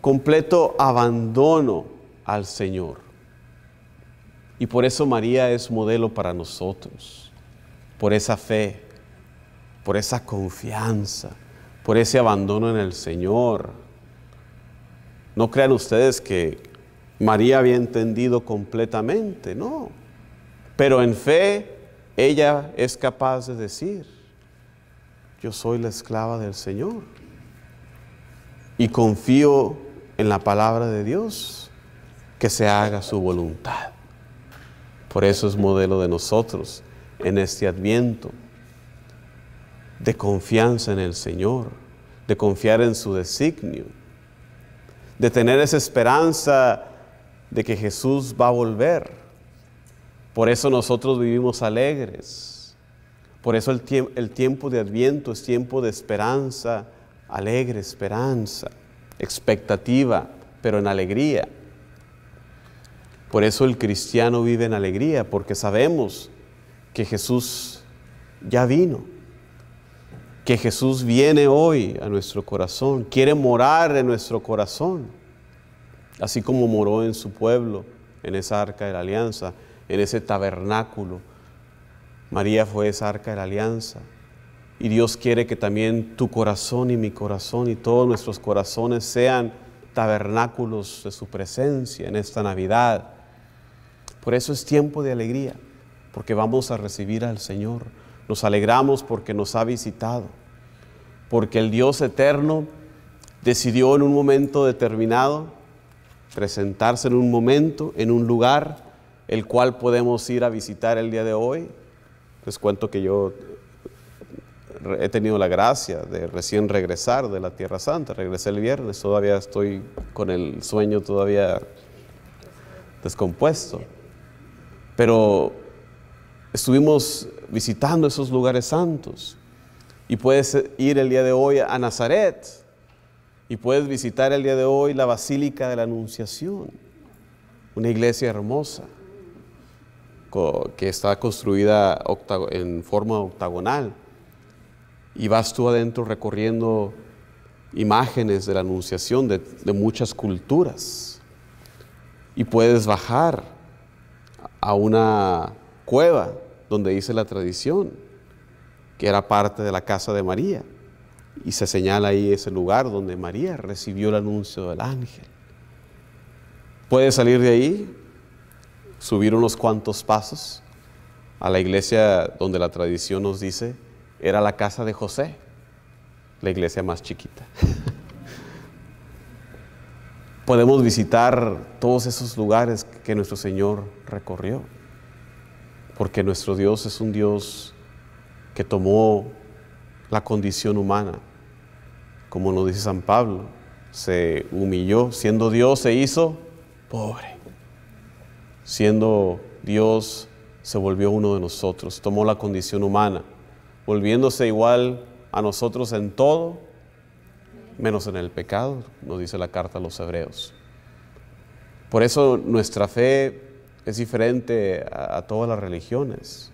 completo abandono al Señor. Y por eso María es modelo para nosotros, por esa fe, por esa confianza, por ese abandono en el Señor. No crean ustedes que María había entendido completamente, no. Pero en fe, ella es capaz de decir, yo soy la esclava del Señor. Y confío en la palabra de Dios, que se haga su voluntad. Por eso es modelo de nosotros en este Adviento, de confianza en el Señor, de confiar en su designio, de tener esa esperanza de que Jesús va a volver. Por eso nosotros vivimos alegres. Por eso el tiempo de Adviento es tiempo de esperanza, alegre esperanza, expectativa, pero en alegría. Por eso el cristiano vive en alegría, porque sabemos que Jesús ya vino, que Jesús viene hoy a nuestro corazón, quiere morar en nuestro corazón, así como moró en su pueblo, en esa arca de la alianza, en ese tabernáculo. María fue esa arca de la alianza. Y Dios quiere que también tu corazón y mi corazón y todos nuestros corazones sean tabernáculos de su presencia en esta Navidad. Por eso es tiempo de alegría, porque vamos a recibir al Señor. Nos alegramos porque nos ha visitado, porque el Dios eterno decidió en un momento determinado presentarse en un momento, en un lugar, el cual podemos ir a visitar el día de hoy. Les cuento que yo he tenido la gracia de recién regresar de la Tierra Santa. Regresé el viernes, todavía estoy con el sueño todavía descompuesto. Pero estuvimos visitando esos lugares santos. Y puedes ir el día de hoy a Nazaret. Y puedes visitar el día de hoy la Basílica de la Anunciación. Una iglesia hermosa que está construida en forma octagonal. Y vas tú adentro recorriendo imágenes de la Anunciación de muchas culturas. Y puedes bajar a una cueva donde dice la tradición que era parte de la casa de María. Y se señala ahí ese lugar donde María recibió el anuncio del ángel. Puedes salir de ahí, subir unos cuantos pasos a la iglesia donde la tradición nos dice era la casa de José, la iglesia más chiquita. Podemos visitar todos esos lugares que nuestro Señor recorrió, porque nuestro Dios es un Dios que tomó la condición humana, como nos dice San Pablo, se humilló, siendo Dios se hizo pobre, siendo Dios se volvió uno de nosotros, tomó la condición humana, volviéndose igual a nosotros en todo, menos en el pecado, nos dice la carta a los Hebreos. Por eso nuestra fe es diferente a todas las religiones,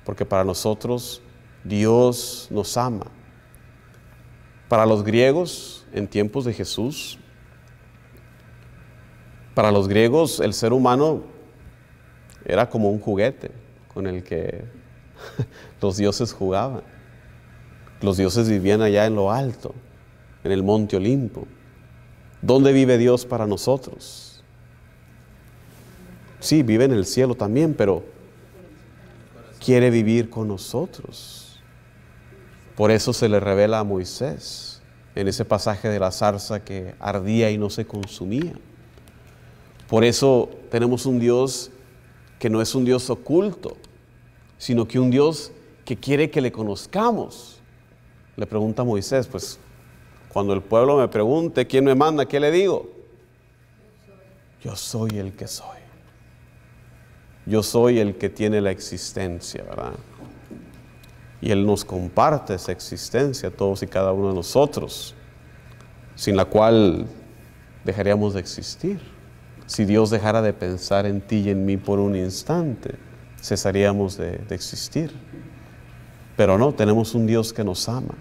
porque para nosotros Dios nos ama. Para los griegos, en tiempos de Jesús, para los griegos el ser humano era como un juguete con el que los dioses jugaban. Los dioses vivían allá en lo alto, en el monte Olimpo. ¿Dónde vive Dios para nosotros? Sí, vive en el cielo también, pero quiere vivir con nosotros. Por eso se le revela a Moisés en ese pasaje de la zarza que ardía y no se consumía. Por eso tenemos un Dios que no es un Dios oculto, sino que un Dios que quiere que le conozcamos. Le pregunta a Moisés, pues, cuando el pueblo me pregunte quién me manda, ¿qué le digo? Yo soy el que soy. Yo soy el que tiene la existencia, ¿verdad? Y Él nos comparte esa existencia a todos y cada uno de nosotros, sin la cual dejaríamos de existir. Si Dios dejara de pensar en ti y en mí por un instante, cesaríamos de existir. Pero no, tenemos un Dios que nos ama.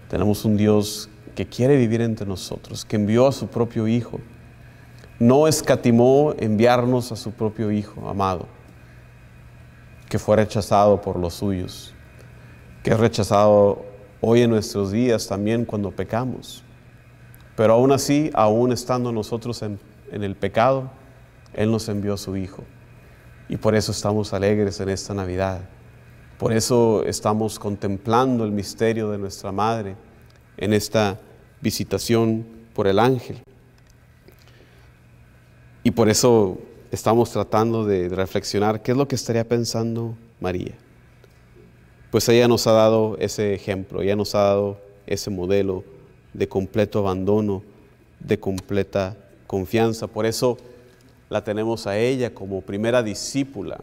Tenemos un Dios que quiere vivir entre nosotros, que envió a su propio Hijo. No escatimó enviarnos a su propio Hijo amado, que fue rechazado por los suyos, que es rechazado hoy en nuestros días también cuando pecamos. Pero aún así, aún estando nosotros en el pecado, Él nos envió a su Hijo. Y por eso estamos alegres en esta Navidad. Por eso estamos contemplando el misterio de nuestra Madre en esta visitación por el ángel. Y por eso estamos tratando de reflexionar qué es lo que estaría pensando María. Pues ella nos ha dado ese ejemplo, ella nos ha dado ese modelo de completo abandono, de completa confianza. Por eso la tenemos a ella como primera discípula,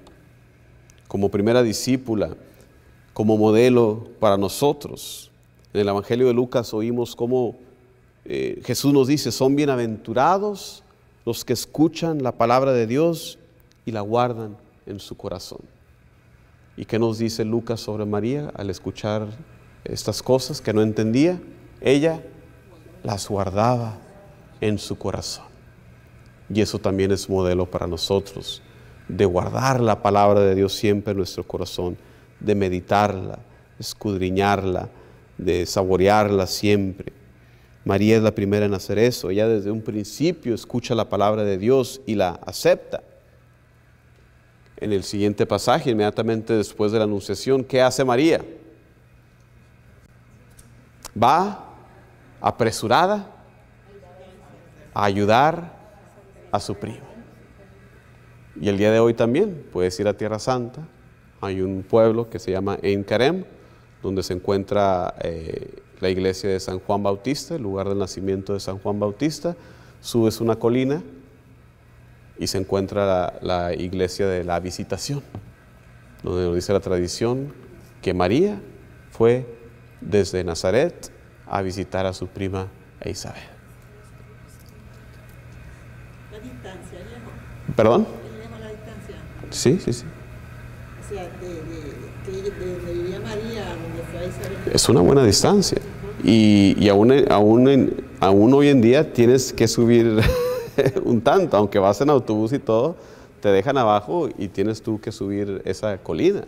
como modelo para nosotros. En el Evangelio de Lucas oímos cómo Jesús nos dice, son bienaventurados los que escuchan la palabra de Dios y la guardan en su corazón. ¿Y qué nos dice Lucas sobre María al escuchar estas cosas que no entendía? Ella las guardaba en su corazón. Y eso también es modelo para nosotros, de guardar la palabra de Dios siempre en nuestro corazón, de meditarla, escudriñarla, de saborearla siempre. María es la primera en hacer eso. Ella desde un principio escucha la palabra de Dios y la acepta. En el siguiente pasaje, inmediatamente después de la anunciación, ¿qué hace María? Va apresurada a ayudar a su primo. Y el día de hoy también puedes ir a Tierra Santa. Hay un pueblo que se llama Ein Karem, donde se encuentra la iglesia de San Juan Bautista, el lugar del nacimiento de San Juan Bautista. Subes una colina y se encuentra la iglesia de la Visitación, donde nos dice la tradición que María fue desde Nazaret a visitar a su prima Isabel. La distancia, ¿no? ¿Perdón? La distancia. Sí, sí, sí. O sea, de donde vivía María a donde fue Isabel. Es una buena distancia. Y aún hoy en día tienes que subir un tanto, aunque vas en autobús y todo, te dejan abajo y tienes tú que subir esa colina.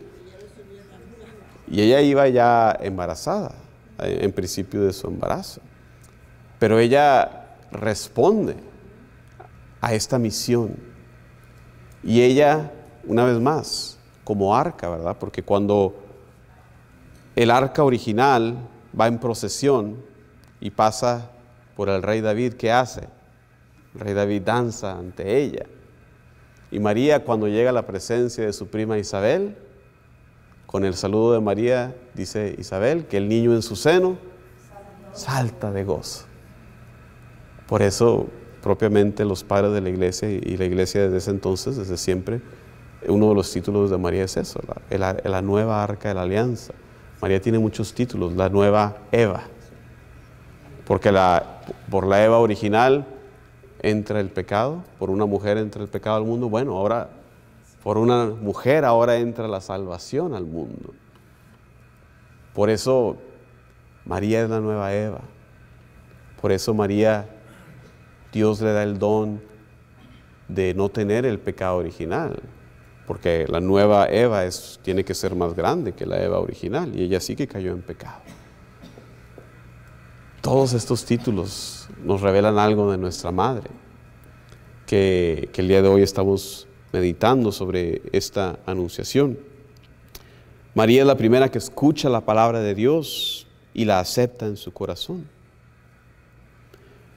Y ella iba ya embarazada, en principio de su embarazo. Pero ella responde a esta misión. Y ella, una vez más, como arca, ¿verdad? Porque cuando el arca original va en procesión y pasa por el rey David, ¿qué hace? El rey David danza ante ella. Y María, cuando llega a la presencia de su prima Isabel, con el saludo de María, dice Isabel, que el niño en su seno salta de gozo. Por eso, propiamente los padres de la iglesia y la iglesia desde ese entonces, desde siempre, uno de los títulos de María es eso, la nueva arca de la alianza. María tiene muchos títulos, la nueva Eva, porque por la Eva original entra el pecado, por una mujer entra el pecado al mundo. Bueno, ahora por una mujer ahora entra la salvación al mundo. Por eso María es la nueva Eva. Por eso María, Dios le da el don de no tener el pecado original, porque la nueva Eva tiene que ser más grande que la Eva original, y ella sí que cayó en pecado. Todos estos títulos nos revelan algo de nuestra madre, que el día de hoy estamos meditando sobre esta anunciación. María es la primera que escucha la palabra de Dios y la acepta en su corazón.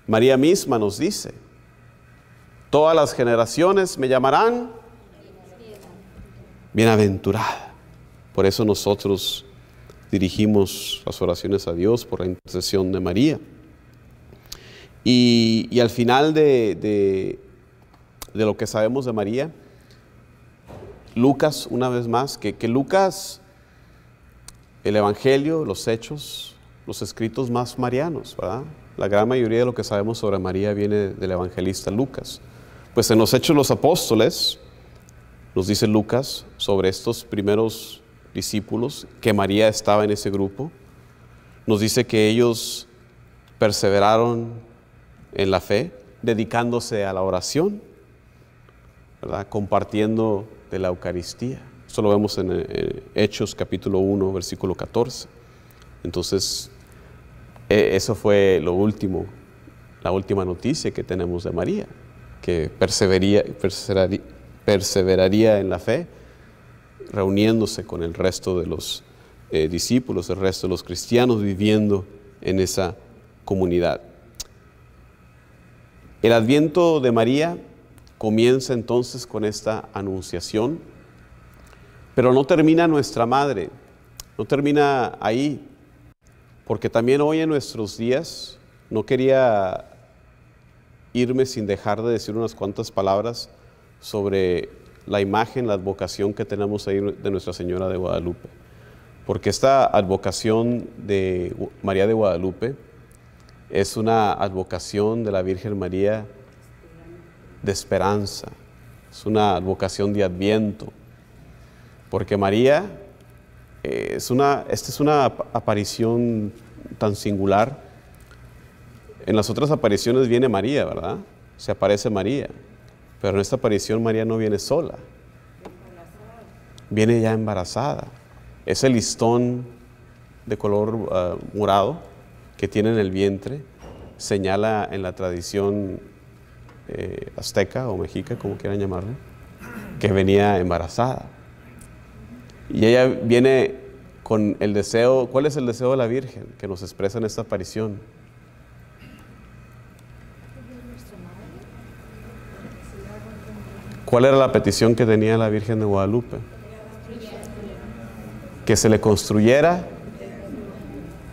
María misma nos dice: todas las generaciones me llamarán bienaventurada. Por eso nosotros dirigimos las oraciones a Dios por la intercesión de María. Y al final de lo que sabemos de María, Lucas, una vez más, que Lucas, el Evangelio, los Hechos, los escritos más marianos, ¿verdad? La gran mayoría de lo que sabemos sobre María viene del evangelista Lucas. Pues en los Hechos de los Apóstoles, nos dice Lucas sobre estos primeros discípulos, que María estaba en ese grupo. Nos dice que ellos perseveraron en la fe, dedicándose a la oración, ¿verdad? Compartiendo de la Eucaristía. Esto lo vemos en Hechos capítulo 1, versículo 14. Entonces, eso fue la última noticia que tenemos de María, que perseveraría en la fe, reuniéndose con el resto de los discípulos, el resto de los cristianos, viviendo en esa comunidad. El adviento de María comienza entonces con esta anunciación, pero no termina nuestra madre, no termina ahí, porque también hoy en nuestros días, no quería irme sin dejar de decir unas cuantas palabras sobre la imagen, la advocación que tenemos ahí de Nuestra Señora de Guadalupe, porque esta advocación de María de Guadalupe es una advocación de la Virgen María de esperanza, es una advocación de adviento, porque María esta es una aparición tan singular. En las otras apariciones viene María, ¿verdad? Se aparece María, pero en esta aparición María no viene sola, viene ya embarazada. Ese listón de color morado que tiene en el vientre señala en la tradición azteca o mexica, como quieran llamarlo, que venía embarazada. Y ella viene con el deseo. ¿Cuál es el deseo de la Virgen que nos expresa en esta aparición? ¿Cuál era la petición que tenía la Virgen de Guadalupe? Que se le construyera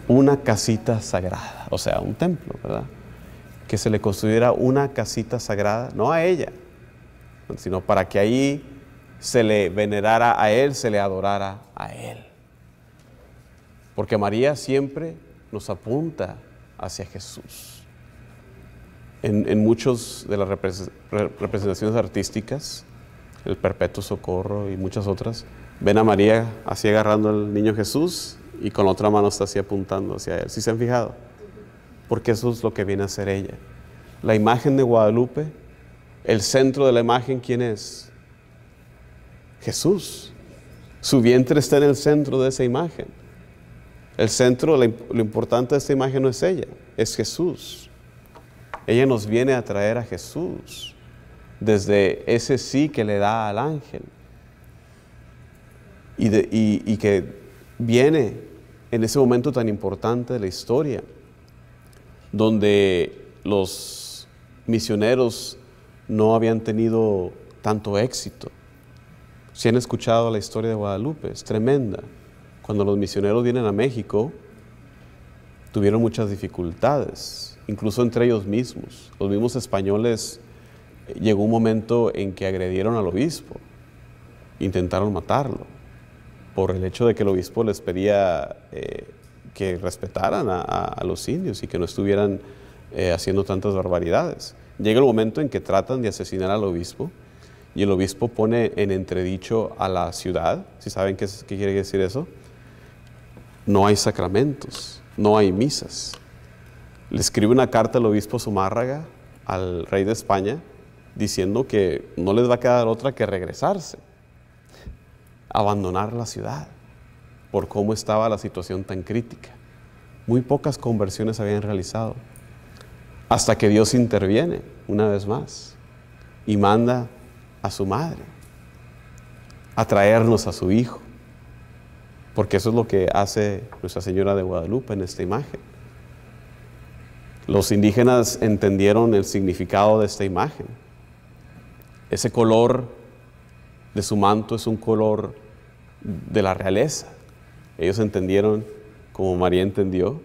una casita sagrada, o sea, un templo, ¿verdad? Que se le construyera una casita sagrada, no a ella, sino para que ahí se le venerara a Él, se le adorara a Él. Porque María siempre nos apunta hacia Jesús. En muchas de las representaciones artísticas, el Perpetuo Socorro y muchas otras, ven a María así agarrando al niño Jesús y con la otra mano está así apuntando hacia Él. ¿Sí se han fijado? Porque eso es lo que viene a ser ella. La imagen de Guadalupe, el centro de la imagen, ¿quién es? Jesús. Su vientre está en el centro de esa imagen. El centro, lo importante de esta imagen no es ella, es Jesús. Ella nos viene a traer a Jesús desde ese sí que le da al ángel y que viene en ese momento tan importante de la historia donde los misioneros no habían tenido tanto éxito. Si han escuchado la historia de Guadalupe, es tremenda. Cuando los misioneros vienen a México, tuvieron muchas dificultades, incluso entre ellos mismos. Los mismos españoles, llegó un momento en que agredieron al obispo, intentaron matarlo, por el hecho de que el obispo les pedía que respetaran a los indios y que no estuvieran haciendo tantas barbaridades. Llega el momento en que tratan de asesinar al obispo y el obispo pone en entredicho a la ciudad. ¿Sí saben qué quiere decir eso? No hay sacramentos, no hay misas. Le escribe una carta al obispo Zumárraga, al rey de España, diciendo que no les va a quedar otra que regresarse, abandonar la ciudad, por cómo estaba la situación tan crítica. Muy pocas conversiones habían realizado, hasta que Dios interviene una vez más y manda a su madre a traernos a su hijo, porque eso es lo que hace Nuestra Señora de Guadalupe en esta imagen. Los indígenas entendieron el significado de esta imagen. Ese color de su manto es un color de la realeza. Ellos entendieron, como María entendió,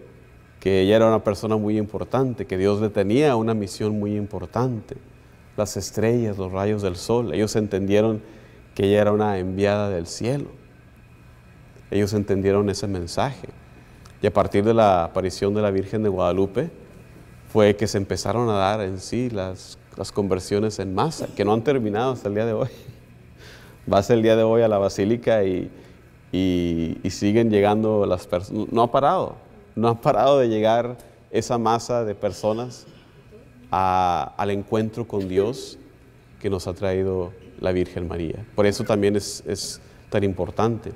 que ella era una persona muy importante, que Dios le tenía una misión muy importante. Las estrellas, los rayos del sol, ellos entendieron que ella era una enviada del cielo. Ellos entendieron ese mensaje. Y a partir de la aparición de la Virgen de Guadalupe, fue que se empezaron a dar en sí las conversiones en masa, que no han terminado hasta el día de hoy. Vas el día de hoy a la basílica y siguen llegando las personas. No ha parado de llegar esa masa de personas al encuentro con Dios que nos ha traído la Virgen María. Por eso también es tan importante.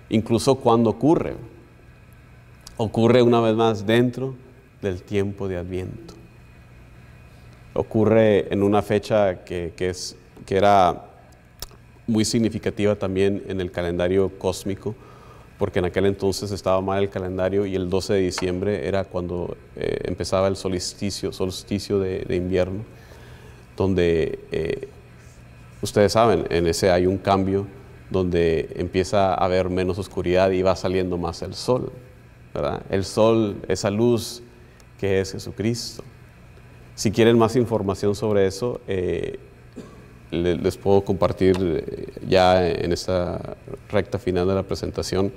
Incluso cuando ocurre una vez más dentro del tiempo de Adviento. Ocurre en una fecha que era muy significativa también en el calendario cósmico, porque en aquel entonces estaba mal el calendario y el 12 de diciembre era cuando empezaba el solsticio de invierno, donde ustedes saben, en ese hay un cambio donde empieza a haber menos oscuridad y va saliendo más el sol, ¿verdad? El sol, esa luz que es Jesucristo. Si quieren más información sobre eso, les puedo compartir ya en esta recta final de la presentación.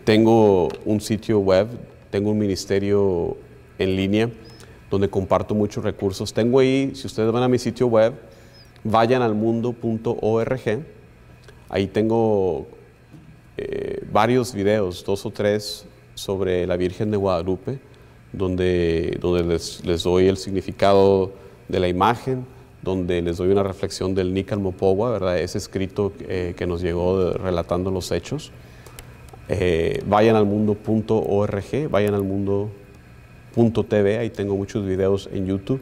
Tengo un sitio web, tengo un ministerio en línea donde comparto muchos recursos. Tengo ahí, si ustedes van a mi sitio web, vayanalmundo.org. Ahí tengo varios videos, 2 o 3, sobre la Virgen de Guadalupe, donde les doy el significado de la imagen, donde les doy una reflexión del Nícal Mopogua, ¿verdad? Ese escrito que nos llegó relatando los hechos. Vayan al mundo.org, vayan al mundo.org, .tv, ahí tengo muchos videos en YouTube,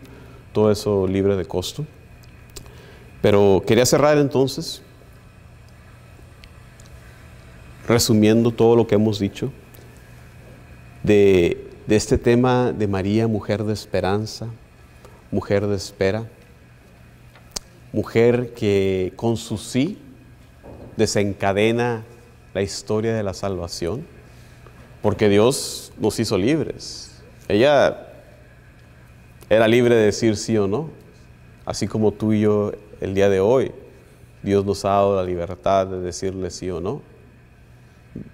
todo eso libre de costo. Pero quería cerrar entonces, resumiendo todo lo que hemos dicho, de este tema de María, mujer de esperanza, mujer de espera, mujer que con su sí desencadena la historia de la salvación, porque Dios nos hizo libres. Ella era libre de decir sí o no, así como tú y yo el día de hoy. Dios nos ha dado la libertad de decirle sí o no.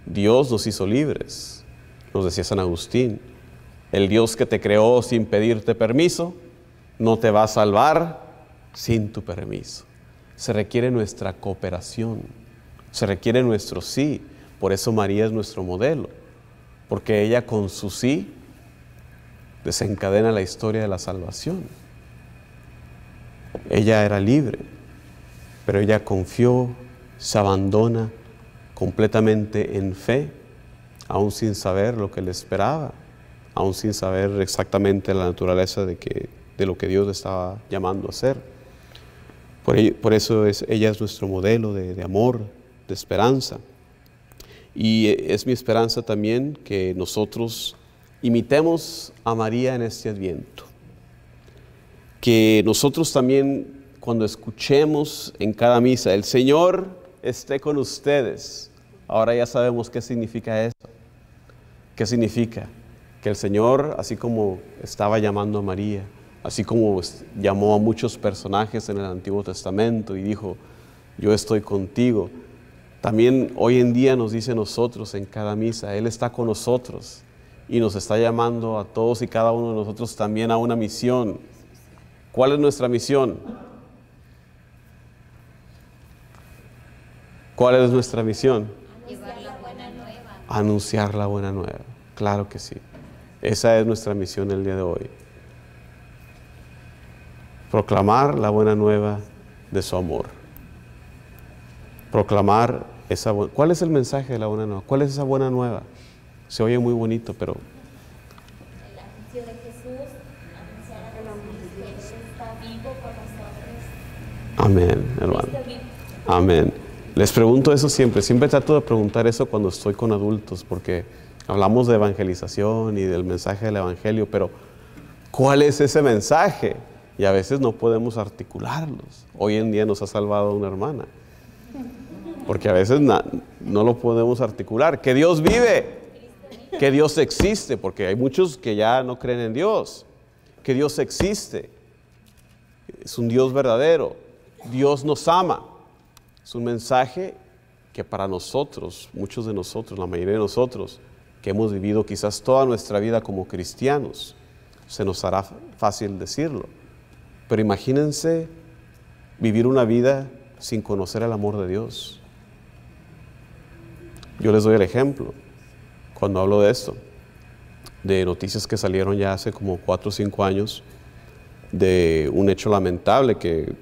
Dios nos hizo libres, nos decía San Agustín. El Dios que te creó sin pedirte permiso, no te va a salvar sin tu permiso. Se requiere nuestra cooperación, se requiere nuestro sí. Por eso María es nuestro modelo, porque ella con su sí desencadena la historia de la salvación. Ella era libre, pero ella confió, se abandona completamente en fe, aún sin saber lo que le esperaba, aún sin saber exactamente la naturaleza de lo que Dios le estaba llamando a hacer. Por eso ella es nuestro modelo de amor, de esperanza. Y es mi esperanza también que nosotros imitemos a María en este Adviento. Que nosotros también, cuando escuchemos en cada misa, el Señor esté con ustedes. Ahora ya sabemos qué significa eso. ¿Qué significa? Que el Señor, así como estaba llamando a María, así como llamó a muchos personajes en el Antiguo Testamento y dijo, yo estoy contigo, también hoy en día nos dice a nosotros en cada misa, Él está con nosotros y nos está llamando a todos y cada uno de nosotros también a una misión. ¿Cuál es nuestra misión? ¿Cuál es nuestra misión? Llevar la buena nueva. Anunciar la buena nueva. Claro que sí. Esa es nuestra misión el día de hoy. Proclamar la buena nueva de su amor. Proclamar esa buena... ¿Cuál es el mensaje de la buena nueva? ¿Cuál es esa buena nueva? Se oye muy bonito, pero... El anuncio de Jesús, anunciar a Jesús que Él está vivo con nosotros. Amén, hermano. Cristo vivo. Amén. Les pregunto eso siempre. Siempre trato de preguntar eso cuando estoy con adultos, porque hablamos de evangelización y del mensaje del Evangelio, pero ¿cuál es ese mensaje? Y a veces no podemos articularlos. Hoy en día nos ha salvado una hermana, porque a veces no lo podemos articular. Que Dios vive, que Dios existe, porque hay muchos que ya no creen en Dios. Que Dios existe, es un Dios verdadero, Dios nos ama. Es un mensaje que para nosotros, muchos de nosotros, la mayoría de nosotros, que hemos vivido quizás toda nuestra vida como cristianos, se nos hará fácil decirlo. Pero imagínense vivir una vida sin conocer el amor de Dios. Yo les doy el ejemplo, cuando hablo de esto, de noticias que salieron ya hace como 4 o 5 años, de un hecho lamentable que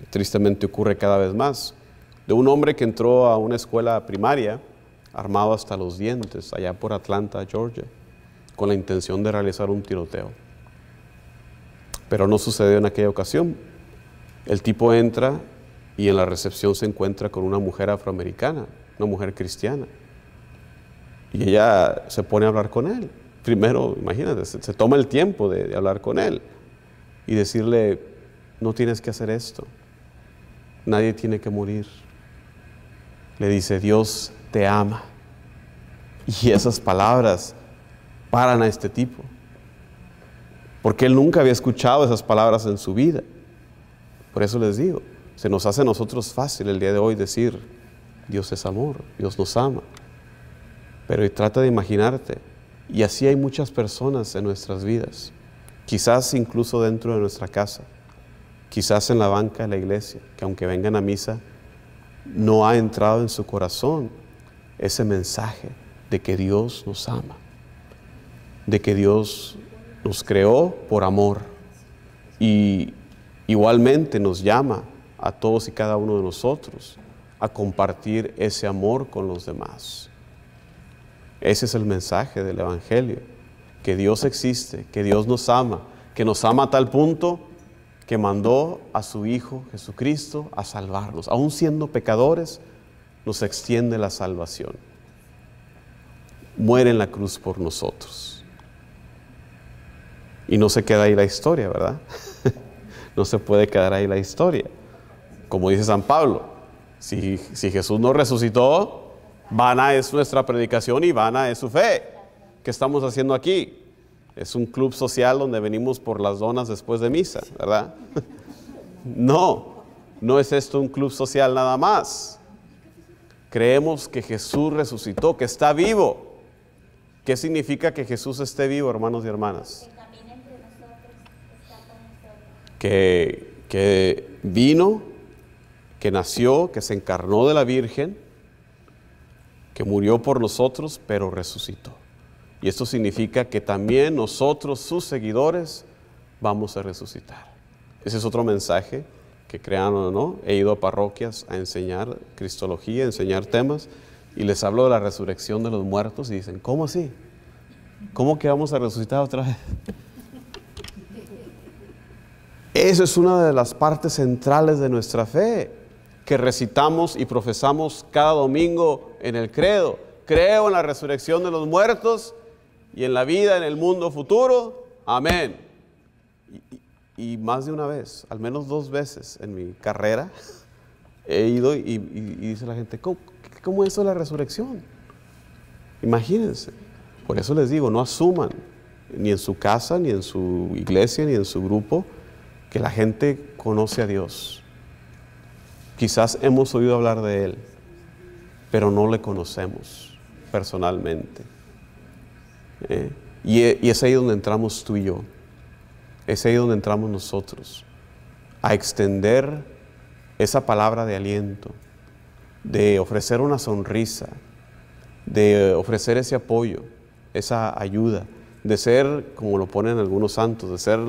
tristemente ocurre cada vez más, de un hombre que entró a una escuela primaria armado hasta los dientes, allá por Atlanta, Georgia, con la intención de realizar un tiroteo. Pero no sucedió en aquella ocasión. El tipo entra y en la recepción se encuentra con una mujer afroamericana, una mujer cristiana. Y ella se pone a hablar con él. Primero, imagínate, se toma el tiempo de hablar con él y decirle, no tienes que hacer esto, nadie tiene que morir. Le dice, Dios te ama. Y esas palabras paran a este tipo, porque él nunca había escuchado esas palabras en su vida. Por eso les digo, se nos hace a nosotros fácil el día de hoy decir, Dios es amor, Dios nos ama. Pero trata de imaginarte, y así hay muchas personas en nuestras vidas, quizás incluso dentro de nuestra casa, quizás en la banca de la iglesia, que aunque vengan a misa, no ha entrado en su corazón ese mensaje de que Dios nos ama, de que Dios nos creó por amor y igualmente nos llama a todos y cada uno de nosotros a compartir ese amor con los demás. Ese es el mensaje del Evangelio, que Dios existe, que Dios nos ama, que nos ama a tal punto que mandó a su Hijo Jesucristo a salvarnos. Aún siendo pecadores, nos extiende la salvación. Muere en la cruz por nosotros. Y no se queda ahí la historia, ¿verdad? No se puede quedar ahí la historia. Como dice San Pablo, si Jesús no resucitó, vana es nuestra predicación y vana es su fe. ¿Qué estamos haciendo aquí? Es un club social donde venimos por las donas después de misa, ¿verdad? No es esto un club social nada más. Creemos que Jesús resucitó, que está vivo. ¿Qué significa que Jesús esté vivo, hermanos y hermanas? Que camina entre nosotros, está con nosotros. Que vino, que nació, que se encarnó de la Virgen, que murió por nosotros, pero resucitó. Y esto significa que también nosotros, sus seguidores, vamos a resucitar. Ese es otro mensaje que, crean o no, he ido a parroquias a enseñar cristología, a enseñar temas, y les hablo de la resurrección de los muertos y dicen, ¿cómo así? ¿Cómo que vamos a resucitar otra vez? Esa es una de las partes centrales de nuestra fe, que recitamos y profesamos cada domingo en el credo. Creo en la resurrección de los muertos y en la vida en el mundo futuro. Amén. Y más de una vez, al menos 2 veces en mi carrera, he ido y dice la gente, ¿cómo es eso de la resurrección? Imagínense. Por eso les digo, no asuman, ni en su casa, ni en su iglesia, ni en su grupo, que la gente conoce a Dios. Quizás hemos oído hablar de Él, pero no le conocemos personalmente. Y es ahí donde entramos tú y yo. Es ahí donde entramos nosotros, a extender esa palabra de aliento, de ofrecer una sonrisa, de ofrecer ese apoyo, esa ayuda, de ser, como lo ponen algunos santos, de ser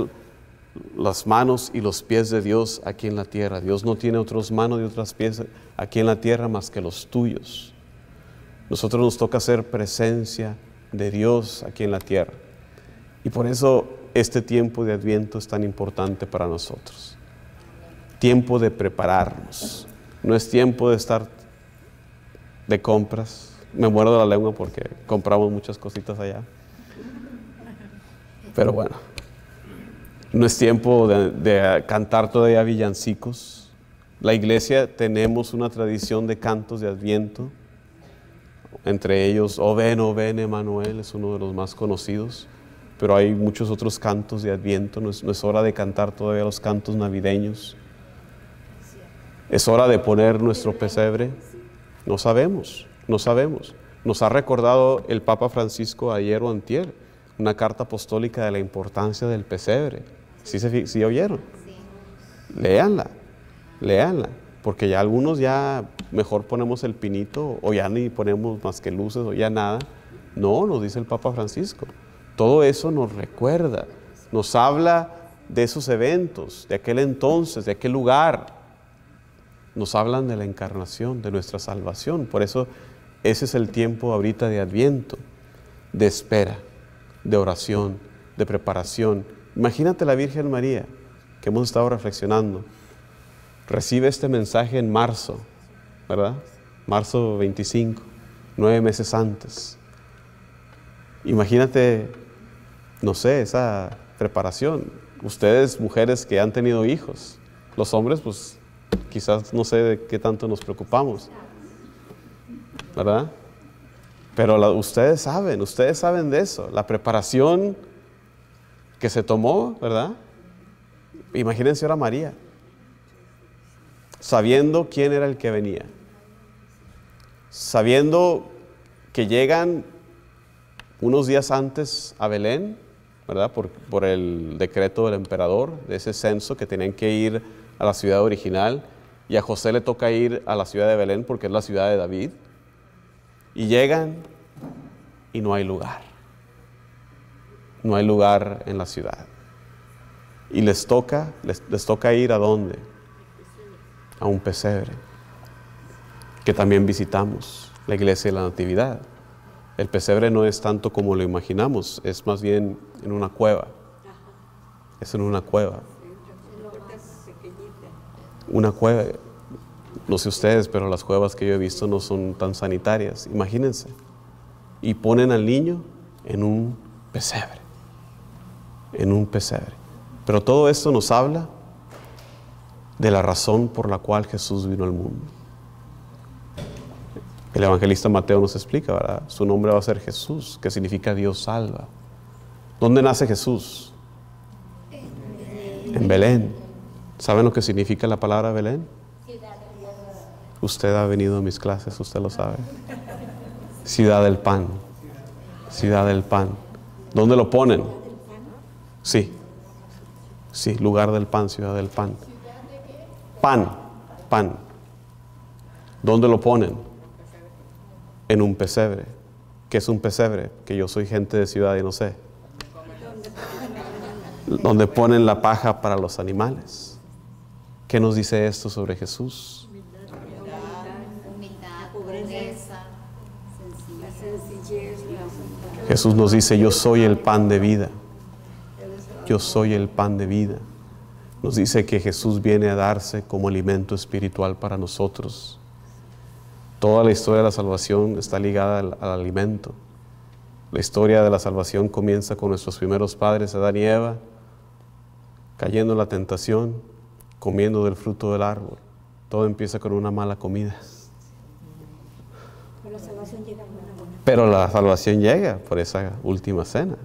las manos y los pies de Dios aquí en la tierra. Dios no tiene otras manos y otros pies aquí en la tierra más que los tuyos. Nosotros nos toca ser presencia de Dios aquí en la tierra. Y por eso este tiempo de Adviento es tan importante para nosotros. Tiempo de prepararnos. No es tiempo de estar de compras. Me muerdo la lengua porque compramos muchas cositas allá. Pero bueno, no es tiempo de cantar todavía villancicos. La iglesia tenemos una tradición de cantos de Adviento. Entre ellos, O ven, Emanuel, es uno de los más conocidos. Pero hay muchos otros cantos de Adviento. No es hora de cantar todavía los cantos navideños. Es hora de poner nuestro pesebre. No sabemos. Nos ha recordado el Papa Francisco ayer o antier una carta apostólica de la importancia del pesebre. ¿Sí oyeron? Sí. Léanla, porque ya algunos mejor ponemos el pinito, o ya ni ponemos más que luces, o ya nada. No, nos dice el Papa Francisco. Todo eso nos recuerda, nos habla de esos eventos, de aquel entonces, de aquel lugar. Nos hablan de la encarnación, de nuestra salvación. Por eso ese es el tiempo ahorita de Adviento, de espera, de oración, de preparación. Imagínate la Virgen María, que hemos estado reflexionando. Recibe este mensaje en marzo, ¿verdad? Marzo 25, 9 meses antes. Imagínate, no sé, esa preparación. Ustedes, mujeres que han tenido hijos, los hombres, pues quizás no sé de qué tanto nos preocupamos, ¿verdad? Pero ustedes saben de eso, la preparación que se tomó, ¿verdad? Imagínense ahora María, sabiendo quién era el que venía, sabiendo que llegan unos días antes a Belén, ¿verdad? Por el decreto del emperador, de ese censo que tenían que ir a la ciudad original, y a José le toca ir a la ciudad de Belén porque es la ciudad de David, y llegan y no hay lugar. No hay lugar en la ciudad. Y les toca ir ¿a dónde? A un pesebre, que también visitamos, la iglesia de la Natividad. El pesebre no es tanto como lo imaginamos, es más bien en una cueva. Es en una cueva. Una cueva, no sé ustedes, pero las cuevas que yo he visto no son tan sanitarias. Imagínense. Y ponen al niño en un pesebre. En un pesebre. Pero todo esto nos habla de la razón por la cual Jesús vino al mundo. El evangelista Mateo nos explica, ¿verdad? Su nombre va a ser Jesús, que significa Dios salva. ¿Dónde nace Jesús? En Belén. ¿Saben lo que significa la palabra Belén? Usted ha venido a mis clases, usted lo sabe. Ciudad del pan. Ciudad del pan. ¿Dónde lo ponen? Sí. Sí, lugar del pan, ciudad del pan. Pan, pan. ¿Dónde lo ponen? En un pesebre. ¿Qué es un pesebre? Que yo soy gente de ciudad y no sé. Donde ponen la paja para los animales. ¿Qué nos dice esto sobre Jesús? Humildad, pobreza, sencillez. Jesús nos dice, yo soy el pan de vida. Yo soy el pan de vida. Nos dice que Jesús viene a darse como alimento espiritual para nosotros. Toda la historia de la salvación está ligada al alimento. La historia de la salvación comienza con nuestros primeros padres, Adán y Eva, cayendo en la tentación, comiendo del fruto del árbol. Todo empieza con una mala comida. Pero la salvación llega por esa última cena.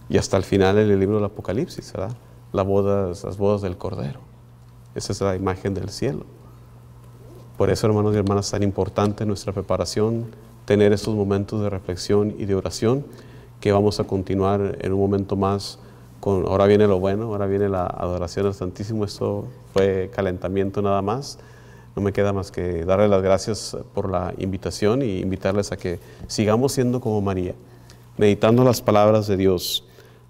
Y hasta el final en el libro del Apocalipsis, ¿verdad? Las bodas del Cordero. Esa es la imagen del cielo. Por eso, hermanos y hermanas, es tan importante nuestra preparación, tener estos momentos de reflexión y de oración, que vamos a continuar en un momento más con, ahora viene lo bueno, ahora viene la adoración al Santísimo. Esto fue calentamiento nada más. No me queda más que darles las gracias por la invitación y invitarles a que sigamos siendo como María, meditando las palabras de Dios,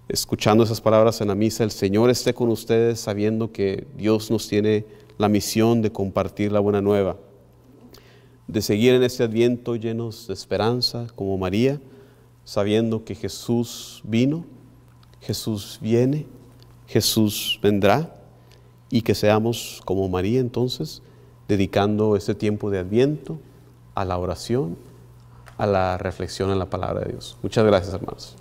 escuchando esas palabras en la misa. El Señor esté con ustedes, sabiendo que Dios nos tiene la misión de compartir la buena nueva, de seguir en este Adviento llenos de esperanza como María, sabiendo que Jesús vino, Jesús viene, Jesús vendrá, y que seamos como María entonces, dedicando este tiempo de Adviento a la oración, a la reflexión en la palabra de Dios. Muchas gracias, hermanos.